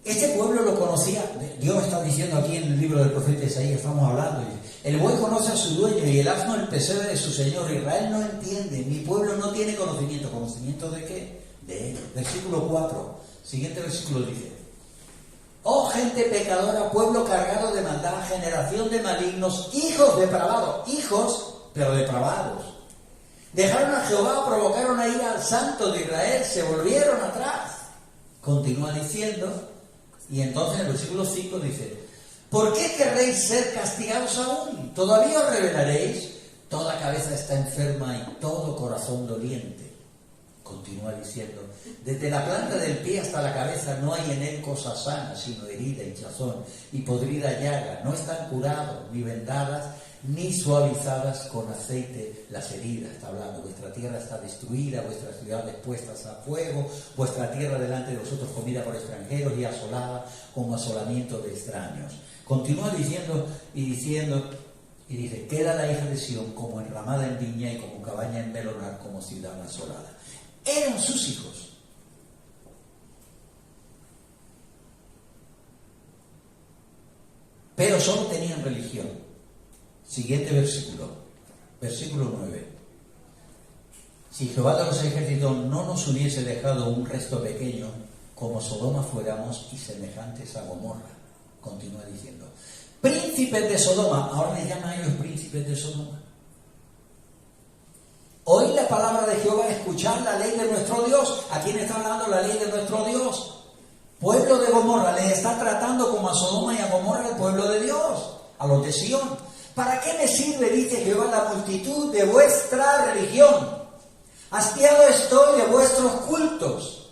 este pueblo lo conocía, Dios está diciendo aquí en el libro del profeta Isaías, estamos hablando, el buey conoce a su dueño y el asno el pesebre de su señor. Israel no entiende, mi pueblo no tiene conocimiento. ¿Conocimiento de qué? De él. Versículo 4, siguiente versículo dice, oh gente pecadora, pueblo cargado de maldad, generación de malignos, hijos depravados, hijos pero depravados. Dejaron a Jehová, provocaron a ira al santo de Israel, se volvieron atrás. Continúa diciendo, y entonces en el versículo 5 dice, ¿por qué querréis ser castigados aún? ¿Todavía os rebelaréis? Toda cabeza está enferma y todo corazón doliente. Continúa diciendo, desde la planta del pie hasta la cabeza no hay en él cosa sana, sino herida, hinchazón y podrida llaga. No están curados, ni vendadas, ni suavizadas con aceite las heridas. Está hablando, vuestra tierra está destruida, vuestras ciudades puestas a fuego, vuestra tierra delante de vosotros comida por extranjeros y asolada como asolamiento de extraños. Continúa diciendo, y dice, queda la hija de Sión como enramada en viña y como cabaña en melonar, como ciudad asolada. Eran sus hijos. Pero solo tenían religión. Siguiente versículo 9. Si Jehová de los ejércitos no nos hubiese dejado un resto pequeño, como Sodoma fuéramos y semejantes a Gomorra. Continúa diciendo, príncipes de Sodoma, ahora les llaman a ellos príncipes de Sodoma. Oíd la palabra de Jehová, escuchad la ley de nuestro Dios. ¿A quién está hablando la ley de nuestro Dios? Pueblo de Gomorra, les está tratando como a Sodoma y a Gomorra el pueblo de Dios, a los de Sión. ¿Para qué me sirve, dice Jehová, la multitud de vuestra religión? Hastiado estoy de vuestros cultos,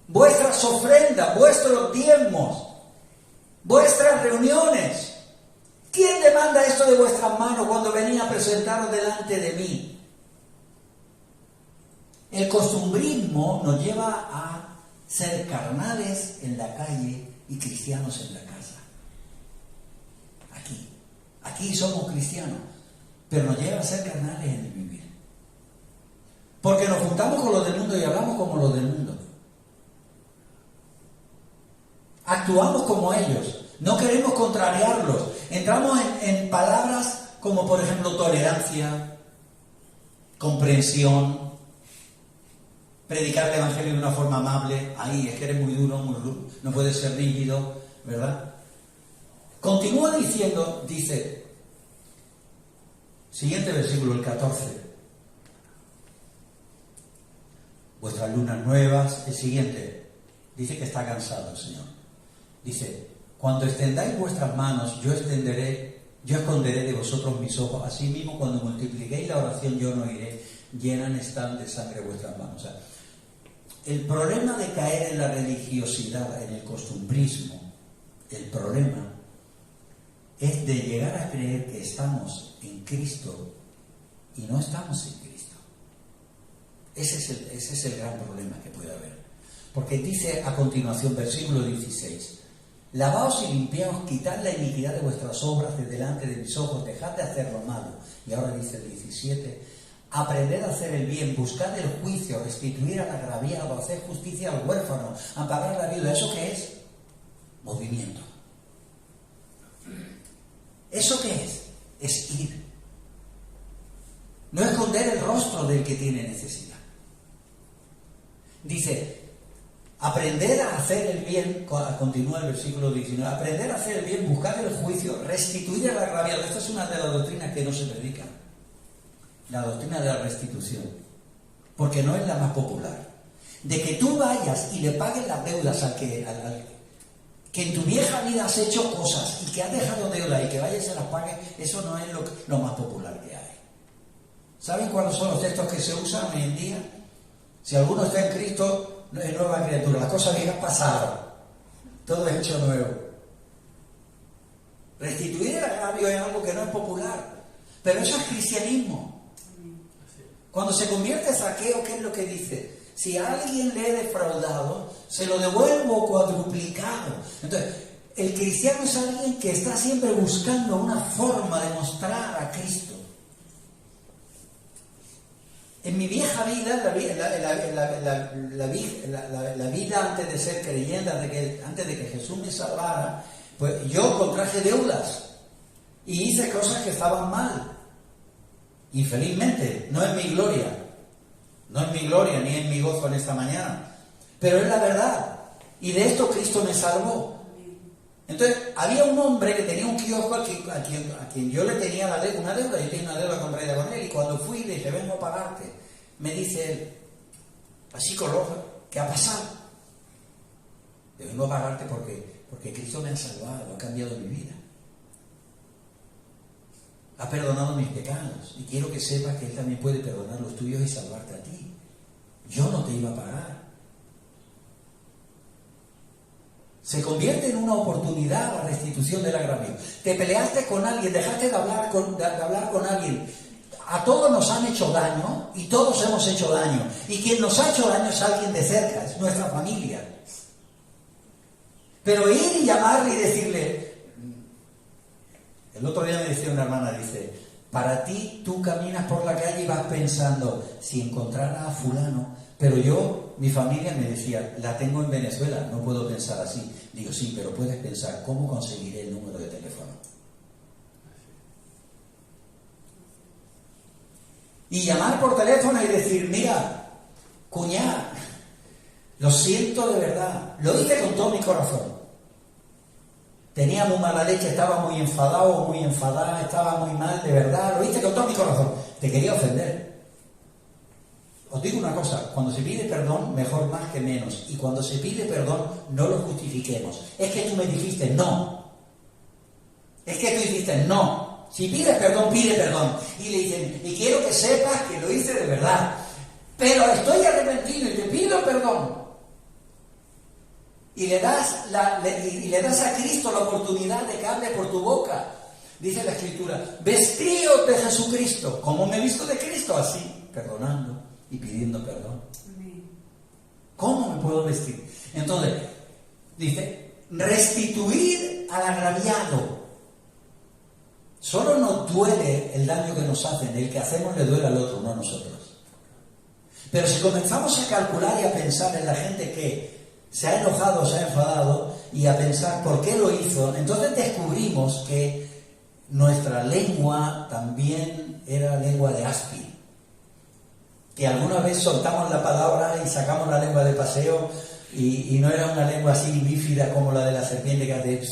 vuestras ofrendas, vuestros diezmos, vuestras reuniones. ¿Quién demanda esto de vuestras manos cuando venía a presentaros delante de mí? El costumbrismo nos lleva a ser carnales en la calle y cristianos en la casa. Aquí somos cristianos, pero nos lleva a ser carnales en el vivir. Porque nos juntamos con los del mundo y hablamos como los del mundo. Actuamos como ellos, no queremos contrariarlos. Entramos en palabras como por ejemplo tolerancia, comprensión, predicar el Evangelio de una forma amable, ahí es que eres muy duro, no puedes ser rígido, ¿verdad? Continúa diciendo, dice, siguiente versículo, el 14. Vuestras lunas nuevas, el siguiente, dice que está cansado el Señor. Dice, cuando extendáis vuestras manos, yo esconderé de vosotros mis ojos. Asimismo, cuando multipliquéis la oración, yo no iré. Llenan están de sangre vuestras manos. O sea, el problema de caer en la religiosidad, en el costumbrismo, el problema es de llegar a creer que estamos en Cristo y no estamos en Cristo. Ese es el gran problema que puede haber. Porque dice a continuación, versículo 16, lavaos y limpiaos, quitad la iniquidad de vuestras obras de delante de mis ojos, dejad de hacer lo malo. Y ahora dice el 17, aprended a hacer el bien, buscad el juicio, restituir al agraviado, hacer justicia al huérfano, amparar la viuda. ¿Eso qué es? Movimiento. ¿Eso qué es? Es ir. No esconder el rostro del que tiene necesidad. Dice, aprender a hacer el bien, continúa el versículo 19, aprender a hacer el bien, buscar el juicio, restituir al agraviado. Esta es una de las doctrinas que no se predican, la doctrina de la restitución, porque no es la más popular. De que tú vayas y le pagues las deudas al que en tu vieja vida has hecho cosas y que has dejado deuda y que vayas y se las pagues, eso no es lo más popular que hay. ¿Saben cuáles son los textos que se usan hoy en día? Si alguno está en Cristo, es nueva criatura. Las cosas viejas pasaron. Todo es hecho nuevo. Restituir el agravio es algo que no es popular. Pero eso es cristianismo. Cuando se convierte Zaqueo, ¿qué es lo que dice? Si a alguien le he defraudado, se lo devuelvo cuadruplicado. Entonces, el cristiano es alguien que está siempre buscando una forma de mostrar a Cristo. En mi vieja vida, la vida antes de ser creyente, antes de que Jesús me salvara, pues yo contraje deudas y hice cosas que estaban mal. Infelizmente, no es mi gloria, ni es mi gozo en esta mañana, pero es la verdad. Y de esto Cristo me salvó. Entonces, había un hombre que tenía un kiosco a quien yo le tenía una deuda, yo tenía una deuda contraída con él, y cuando fui le dije, vengo a pagarte. Me dice él, así con los ojos, ¿qué ha pasado? Yo vengo a pagarte porque Cristo me ha salvado, ha cambiado mi vida. Ha perdonado mis pecados, y quiero que sepas que Él también puede perdonar los tuyos y salvarte a ti. Yo no te iba a pagar. Se convierte en una oportunidad la restitución del agravio. Te peleaste con alguien, dejaste de hablar con alguien. A todos nos han hecho daño y todos hemos hecho daño. Y quien nos ha hecho daño es alguien de cerca, es nuestra familia. Pero ir y llamarle y decirle... El otro día me decía una hermana, dice, para ti tú caminas por la calle y vas pensando, si encontrara a fulano, pero yo, mi familia me decía, la tengo en Venezuela, no puedo pensar así. Digo, sí, pero puedes pensar, ¿cómo conseguiré el número de teléfono? Y llamar por teléfono y decir, mira, cuñada, lo siento de verdad, lo hice con todo mi corazón. Tenía muy mala leche, estaba muy enfadado, muy enfadada, estaba muy mal, de verdad, lo hice con todo mi corazón. Te quería ofender. Os digo una cosa, cuando se pide perdón, mejor más que menos. Y cuando se pide perdón, no lo justifiquemos. Es que tú me dijiste no. Es que tú dijiste no. Si pides perdón, pide perdón. Y le dicen, y quiero que sepas que lo hice de verdad. Pero estoy arrepentido y te pido perdón. Y le das a Cristo la oportunidad de que hable por tu boca. Dice la Escritura, vestíos de Jesucristo. ¿Cómo me he visto de Cristo? Así, perdonando y pidiendo perdón. ¿Cómo me puedo vestir? Entonces, dice, restituir al agraviado. Solo nos duele el daño que nos hacen, el que hacemos le duele al otro, no a nosotros. Pero si comenzamos a calcular y a pensar en la gente que se ha enojado, se ha enfadado, y a pensar por qué lo hizo, entonces descubrimos que nuestra lengua también era lengua de aspi. que alguna vez soltamos la palabra y sacamos la lengua de paseo y no era una lengua así bífida como la de la serpiente que hace...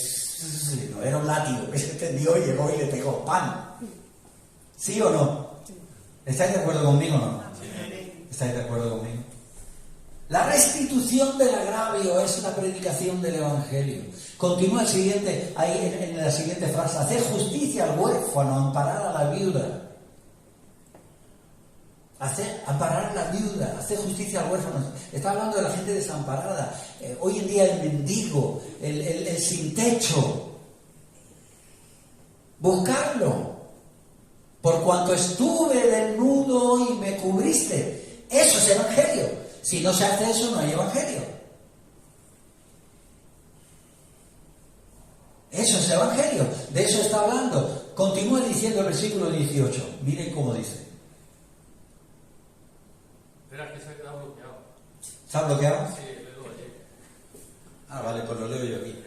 No, era un látigo que se tendió y llegó y le pegó ¡pam! ¿Sí o no? ¿Estáis de acuerdo conmigo o no? ¿Estáis de acuerdo conmigo? La restitución del agravio es una predicación del Evangelio. Continúa ahí en la siguiente frase: hacer justicia al huérfano, amparar a la viuda. Amparar a la viuda, hacer justicia al huérfano. Está hablando de la gente desamparada. Hoy en día el mendigo, el sin techo. Buscarlo. Por cuanto estuve desnudo y me cubriste. Eso es evangelio. Si no se hace eso, no hay evangelio. Eso es evangelio. De eso está hablando. Continúa diciendo el versículo 18. Miren cómo dice. Espera, que se ha quedado bloqueado. ¿Está bloqueado? Sí, lo leo allí. Ah, vale, pues lo leo yo aquí.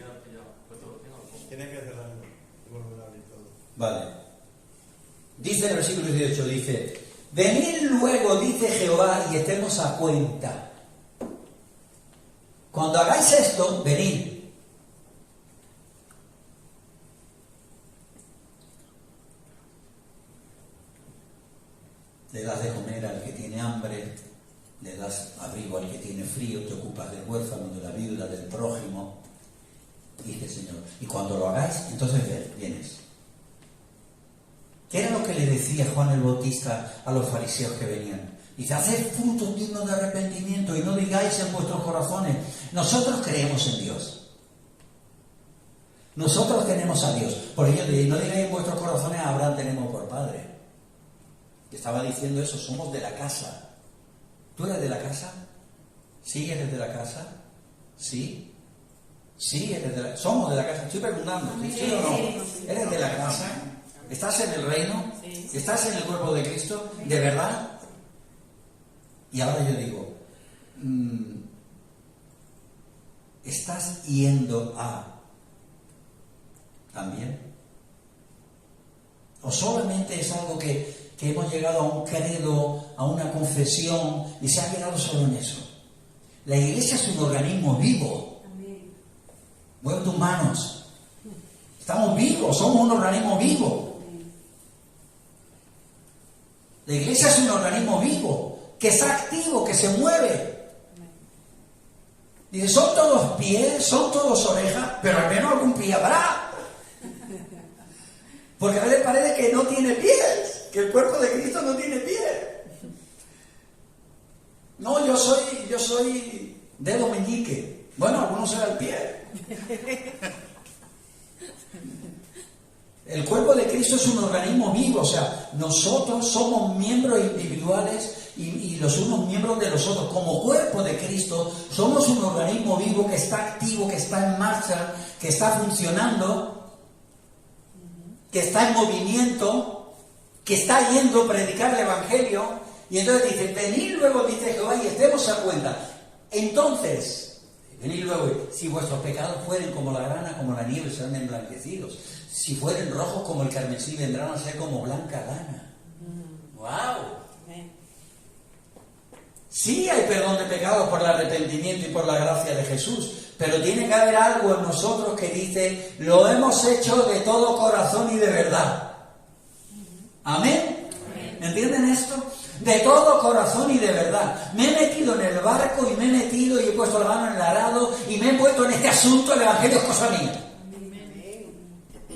Tiene que cerrarlo y volver a abrir todo. Vale. Dice el versículo 18, dice: venid luego, dice Jehová, y estemos a cuenta. Cuando hagáis esto, venid. Le das de comer al que tiene hambre, le das abrigo al que tiene frío, te ocupas del huérfano, de la viuda, del prójimo, dice el Señor. Y cuando lo hagáis, entonces vienes. ¿Qué era lo que le decía Juan el Bautista a los fariseos que venían? Dice: haced frutos dignos de arrepentimiento y no digáis en vuestros corazones: nosotros creemos en Dios. Nosotros tenemos a Dios. Por ello, no digáis en vuestros corazones: a Abraham tenemos por padre. Estaba diciendo eso, somos de la casa. ¿Tú eres de la casa? ¿Sí eres de la casa? ¿Sí? ¿Sí eres de la casa? Somos de la casa. Estoy preguntando, ¿sí o no? ¿Eres de la casa? ¿Estás en el reino? ¿Estás en el cuerpo de Cristo? ¿De verdad? Y ahora yo digo, ¿estás yendo a también? ¿O solamente es algo que hemos llegado a un credo, a una confesión y se ha quedado solo en eso? La iglesia es un organismo vivo. Mueve tus manos. Estamos vivos, somos un organismo vivo. La iglesia es un organismo vivo, que está activo, que se mueve. Dice: son todos pies, son todos orejas, pero al menos algún pie habrá. Porque a veces parece que no tiene pies, que el cuerpo de Cristo no tiene pies. No, yo soy dedo meñique. Bueno, algunos será el pie. El cuerpo de Cristo es un organismo vivo, o sea, nosotros somos miembros individuales y los unos miembros de los otros. Como cuerpo de Cristo somos un organismo vivo que está activo, que está en marcha, que está funcionando, que está en movimiento, que está yendo a predicar el Evangelio. Y entonces dice: venid luego, dice Jehová, y estemos a cuenta. Entonces, venid luego, si vuestros pecados fueren como la grana, como la nieve, serán emblanquecidos. Si fueren rojos como el carmesí, vendrán a ser como blanca lana. ¡Wow! Sí hay perdón de pecados por el arrepentimiento y por la gracia de Jesús, pero tiene que haber algo en nosotros que dice: lo hemos hecho de todo corazón y de verdad. ¿Amén? ¿Entienden esto? De todo corazón y de verdad. Me he metido en el barco y me he metido y he puesto la mano en el arado y me he puesto en este asunto. El Evangelio es cosa mía.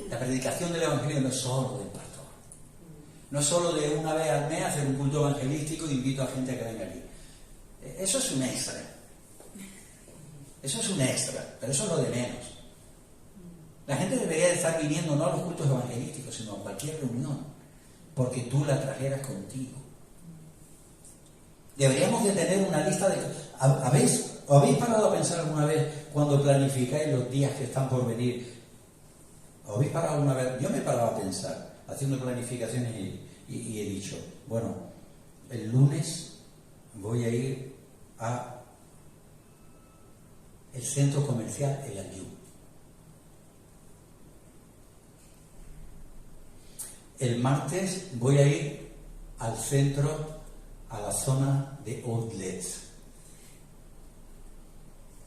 La predicación del Evangelio no es solo del pastor. No es solo de una vez al mes hacer un culto evangelístico e invito a gente a que venga aquí. Eso es un extra. Eso es un extra, pero eso es lo de menos. La gente debería de estar viniendo no a los cultos evangelísticos, sino a cualquier reunión, porque tú la trajeras contigo. Deberíamos de tener una lista de... ¿Habéis parado a pensar alguna vez cuando planificáis los días que están por venir? ¿Habéis parado alguna vez? Yo me he parado a pensar, haciendo planificaciones y he dicho: bueno, el lunes voy a ir a el centro comercial El Aljub. El martes voy a ir al centro a la zona de outlets.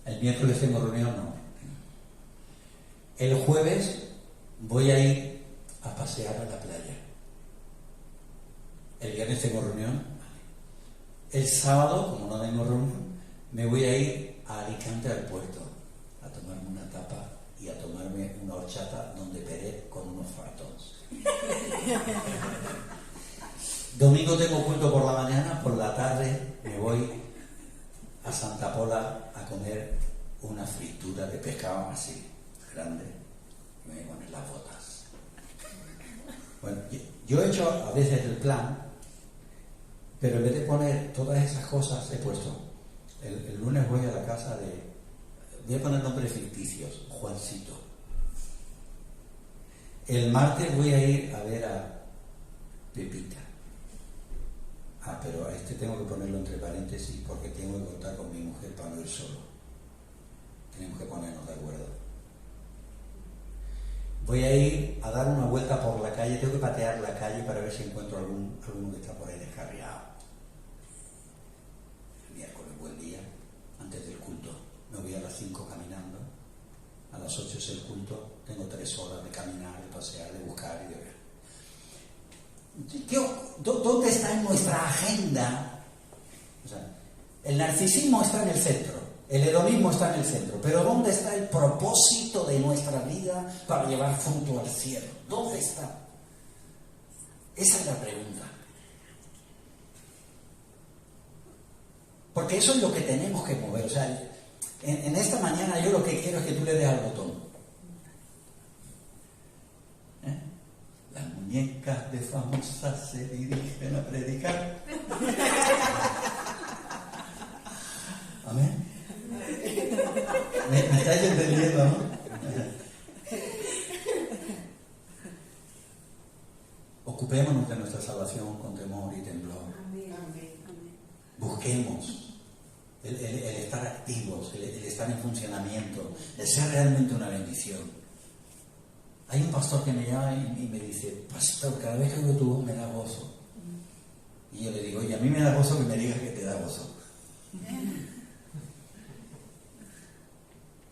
El miércoles tengo reunión, no. El jueves voy a ir a pasear a la playa. El viernes tengo reunión. El sábado, como no tengo reunión, me voy a ir a Alicante al puerto a tomarme una tapa y a tomarme una horchata donde peré con unos fartons. Domingo tengo culto por la mañana, por la tarde me voy a Santa Pola a comer una fritura de pescado así, grande, y me voy a poner las botas. Bueno, yo he hecho a veces el plan, pero en vez de poner todas esas cosas, he puesto, el lunes voy a la casa de, voy a poner nombres ficticios, Juancito. El martes voy a ir a ver a Pepita. Pero a este tengo que ponerlo entre paréntesis porque tengo que contar con mi mujer para no ir solo. Tenemos que ponernos de acuerdo. Voy a ir a dar una vuelta por la calle, tengo que patear la calle para ver si encuentro alguno que está por ahí descarriado. El miércoles, buen día, antes del culto. Me voy a las 5 caminando, a las 8 es el culto, tengo 3 horas de caminar, de pasear, de buscar y de ver. ¿Dónde está en nuestra agenda? O sea, el narcisismo está en el centro, el hedonismo está en el centro, pero ¿dónde está el propósito de nuestra vida para llevar fruto al cielo? ¿Dónde está? Esa es la pregunta. Porque eso es lo que tenemos que mover. O sea, en esta mañana yo lo que quiero es que tú le des al botón. Las muñecas de famosas se dirigen a predicar. Amén. ¿Me estáis entendiendo, no? Ocupémonos de nuestra salvación con temor y temblor. Busquemos el estar activos, el estar en funcionamiento, el ser realmente una bendición. Hay un pastor que me llama y me dice: pastor, cada vez que oigo tu voz me da gozo. Y yo le digo: oye, a mí me da gozo que me digas que te da gozo.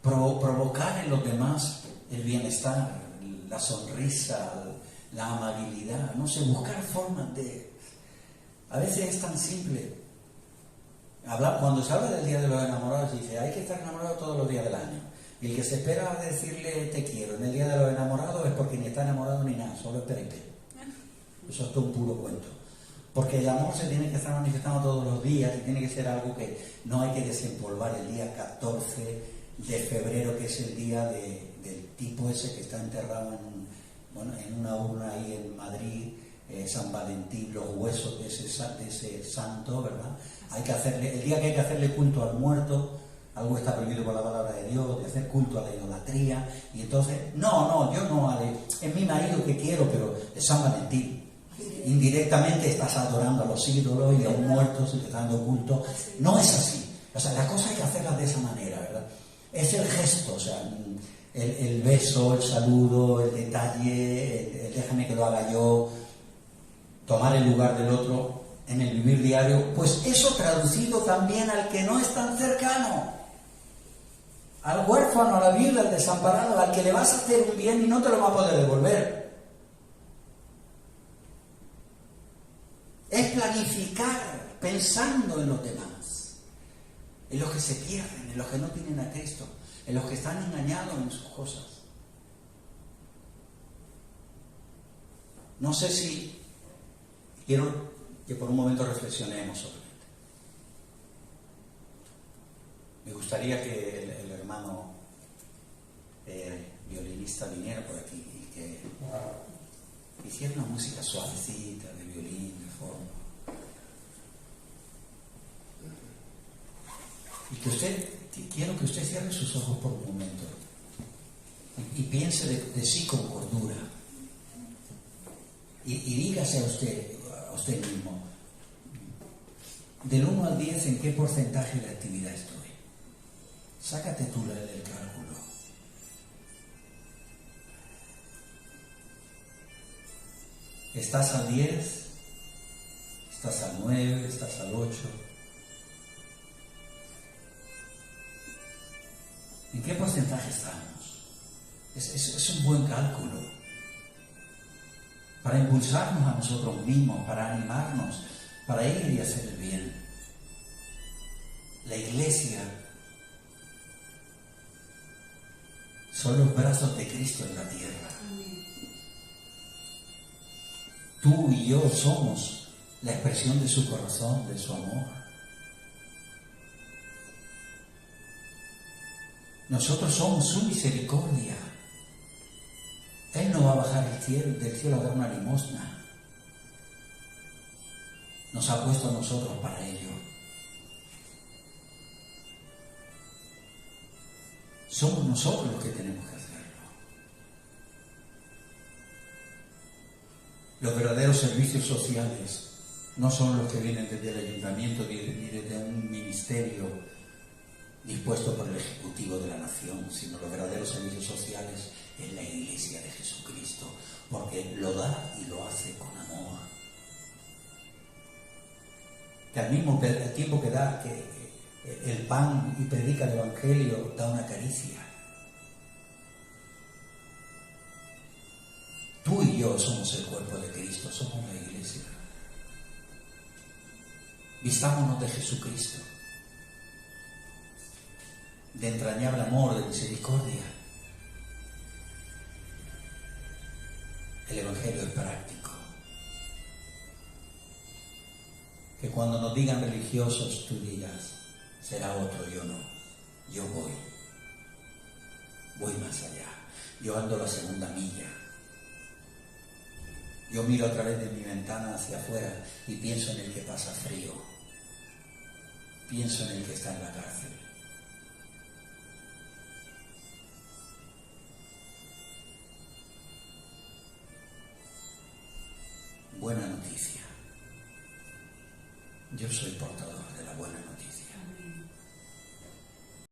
Provocar en los demás el bienestar, la sonrisa, la amabilidad, no sé, buscar formas de... A veces es tan simple. Cuando se habla del Día de los Enamorados, dice: hay que estar enamorado todos los días del año. Y el que se espera a decirle te quiero en el Día de los Enamorados es porque ni está enamorado ni nada, solo es peripe. Eso es todo un puro cuento. Porque el amor se tiene que estar manifestando todos los días y tiene que ser algo que no hay que desempolvar el día 14 de febrero, que es el día del tipo ese que está enterrado en una urna ahí en Madrid, San Valentín, los huesos de ese santo, ¿verdad? El día que hay que hacerle culto al muerto. Algo está prohibido por la palabra de Dios, de hacer culto a la idolatría. Y entonces, yo no haré. Es mi marido que quiero, pero es San Valentín. Sí. Indirectamente estás adorando a los ídolos y a los muertos y te estás dando culto. No es así. O sea, las cosas hay que hacerlas de esa manera, ¿verdad? Es el gesto, o sea, el beso, el saludo, el detalle, el déjame que lo haga yo, tomar el lugar del otro en el vivir diario. Pues eso traducido también al que no es tan cercano. Al huérfano, a la viuda, al desamparado, al que le vas a hacer un bien y no te lo va a poder devolver. Es planificar pensando en los demás, en los que se pierden, en los que no tienen a Cristo, en los que están engañados en sus cosas. No sé si quiero que por un momento reflexionemos sobre esto. Me gustaría que el hermano violinista viniera por aquí y que hiciera una música suavecita, de violín, de forma. Y quiero que usted cierre sus ojos por un momento y piense de sí con cordura. Y dígase a usted mismo, del 1 al 10, ¿en qué porcentaje de actividad estoy? Sácate tú el cálculo. ¿Estás al 10? estás al 9, estás al 8. ¿En qué porcentaje estamos? Es un buen cálculo para impulsarnos a nosotros mismos, para animarnos, para ir y hacer el bien. La iglesia son los brazos de Cristo en la tierra. Tú y yo somos la expresión de su corazón, de su amor. Nosotros somos su misericordia. Él no va a bajar del cielo a dar una limosna. Nos ha puesto a nosotros para ello. Somos nosotros los que tenemos que hacerlo. Los verdaderos servicios sociales no son los que vienen desde el ayuntamiento ni desde un ministerio dispuesto por el Ejecutivo de la Nación, sino los verdaderos servicios sociales en la Iglesia de Jesucristo, porque lo da y lo hace con amor. Que al mismo tiempo que da el pan y predica el Evangelio, da una caricia. Tú y yo somos el cuerpo de Cristo, somos la Iglesia. Vistámonos de Jesucristo, de entrañable amor, de misericordia. El Evangelio es práctico. Que cuando nos digan religiosos, tú digas, será otro, yo no. Yo voy más allá. Yo ando la segunda milla. Yo miro a través de mi ventana hacia afuera y pienso en el que pasa frío. Pienso en el que está en la cárcel. Buena noticia. Yo soy portador de la buena noticia.